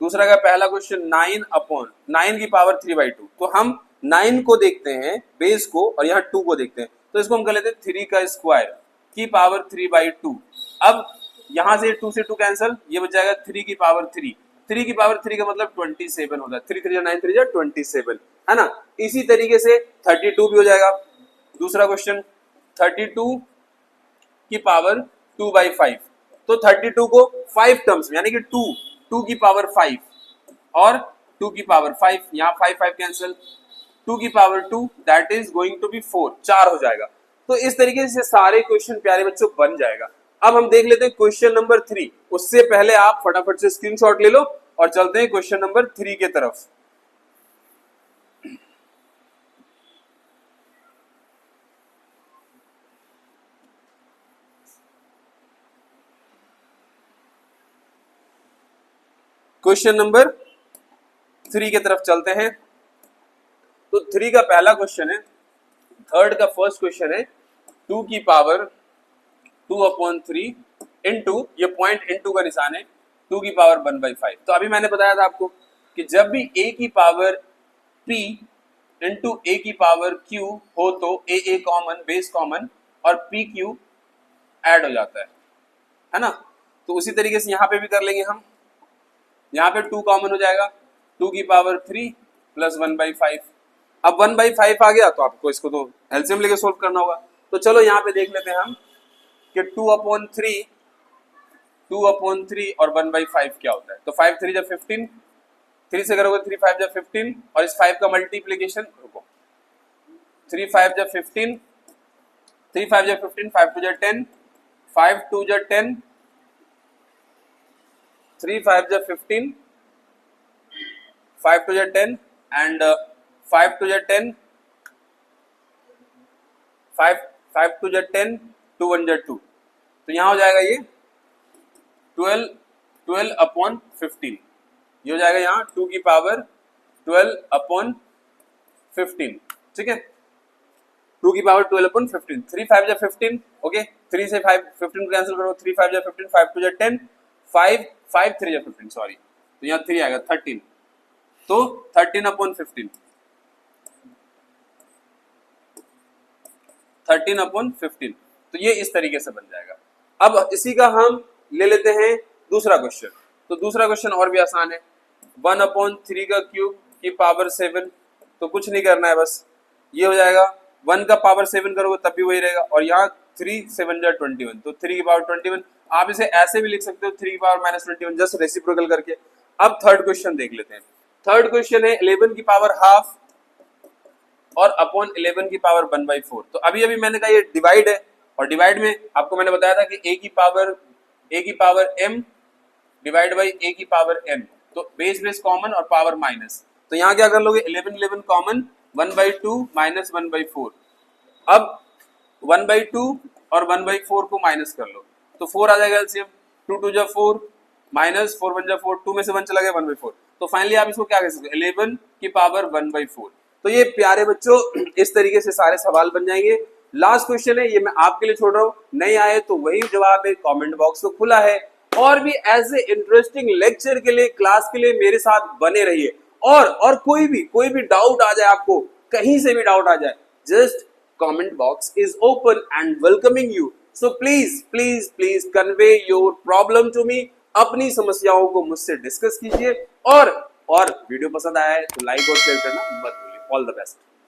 S1: दूसरा का पहला क्वेश्चन 9 की पावर 3/2। तो हम 9 को देखते हैं बेस को और यहाँ 2 को देखते हैं, तो इसको हम कर लेते हैं 3 का स्क्वायर की पावर 3/2। अब यहाँ से 2 से 2 कैंसिल, ये बच जाएगा 3 की पावर 3। 3 की पावर 3 का मतलब 27 होता है। 3 3 9 3 27 है ना। इसी तरीके से 32 भी हो जाएगा। दूसरा क्वेश्चन 32 की पावर 2/5। तो 32 को 5 टर्म्स में यानी कि 2 की पावर 5 और 2 की पावर 5, यहाँ 5 5 कैंसिल, 2 की power 2 that is going to be 4 हो जाएगा। तो इस तरीके से सारे क्वेश्चन प्यारे बच्चों बन जाएगा। अब हम देख लेते हैं क्वेश्चन नंबर 3। उससे पहले आप फटाफट से स्क्रीनशॉट ले लो और चलते हैं क्वेश्चन नंबर 3 के तरफ। क्वेश्चन नंबर 3 की तरफ चलते हैं। तो 3 का पहला क्वेश्चन है, थर्ड का फर्स्ट क्वेश्चन है 2 की पावर 2/3 इंटू, ये पॉइंट इंटू का निशान है, 2 की पावर 1/5। तो अभी मैंने बताया था आपको कि जब भी a की पावर p इंटू a की पावर q हो तो a कॉमन, बेस कॉमन और p q ऐड हो जाता है ना। तो उसी तरीके से यहाँ पे भी कर लेंगे हम। यहाँ पे 2 कॉमन हो जाएगा, 2 की पावर 3 प्लस 1/5। अब 1/5 आ गया तो आपको इसको तो एलसीएम लेके सोल्व करना होगा। तो चलो यहाँ पे देख लेते हैं हम कि 2/3 और 1/5 क्या होता है। तो 5 3 जब 15, 3 से करोगे 3 5 जब 15 और इस 5 का मल्टीप्लीकेशन, रुको, 3 5 जब 15, 3 5 जब 15, 5 2 जब 10, 5 2 जब 10, 3 5 जब 15, 5 2 जब 10 एंड 5 2 जब 10, 5 2 जब 10, 2 1 जब 2। तो यहाँ हो जाएगा ये 12/15। ये हो जाएगा यहाँ 2 की पावर 12/15। ठीक है, 2 की पावर 12/15। 3 5 जब 15, ओके, 3 से 5 15 कैंसिल करो, 3 5 जब 15, 5 2 जब 10, 5 5 3 जब 15, सॉरी, तो यहाँ 3 आएगा 13। तो 13/15, 13/15। तो ये इस तरीके से बन जाएगा। अब इसी का हम ले लेते हैं दूसरा क्वेश्चन। तो दूसरा क्वेश्चन और भी आसान है, 1/3 का क्यूब की पावर 7। तो कुछ नहीं करना है, बस ये हो जाएगा, 1 का पावर 7 करोगे तब भी वही रहेगा और यहाँ 3 7 जा 21, तो 3 की पावर 21। आप इसे ऐसे भी लिख सकते हो 3 की पावर -21, जस्ट रेसिप्रोकल करके। अब थर्ड क्वेश्चन देख लेते हैं। थर्ड क्वेश्चन है 11 की पावर हाफ और अपॉन 11 की पावर 1/4। तो अभी अभी मैंने कहा ये डिवाइड है और डिवाइड में आपको मैंने बताया था कि a की power m divide by a की पावर m। तो बेस कॉमन और पावर माइनस। तो यहाँ क्या कर लोगे, 11 11 कॉमन, 1/2 माइनस 1/4। अब 1/2 और 1/4 को माइनस कर लो तो 4 आ जाएगा एलसीएम। 2 2 जा 4 माइनस 4 1 जा 4, 2 में से 1 चला गया 1/4। तो फाइनली आप इसको क्या कह सकते हो, 11 की पावर 1/4। तो ये प्यारे बच्चों इस तरीके से सारे सवाल बन जाएंगे। लास्ट क्वेश्चन है, ये मैं आपके लिए छोड़ रहा हूँ, नहीं आए तो वही जवाब है, कमेंट बॉक्स तो खुला है। और भी ऐसे इंटरेस्टिंग लेक्चर के लिए, क्लास के लिए मेरे साथ बने रहिए। और कोई भी डाउट आ जाए, आपको कहीं से भी डाउट आ जाए, just comment box is open and welcoming you, so please convey your problem to me। अपनी समस्याओं को मुझसे डिस्कस कीजिए और वीडियो पसंद आया है तो लाइक और शेयर करना मत भूलिए। All the best.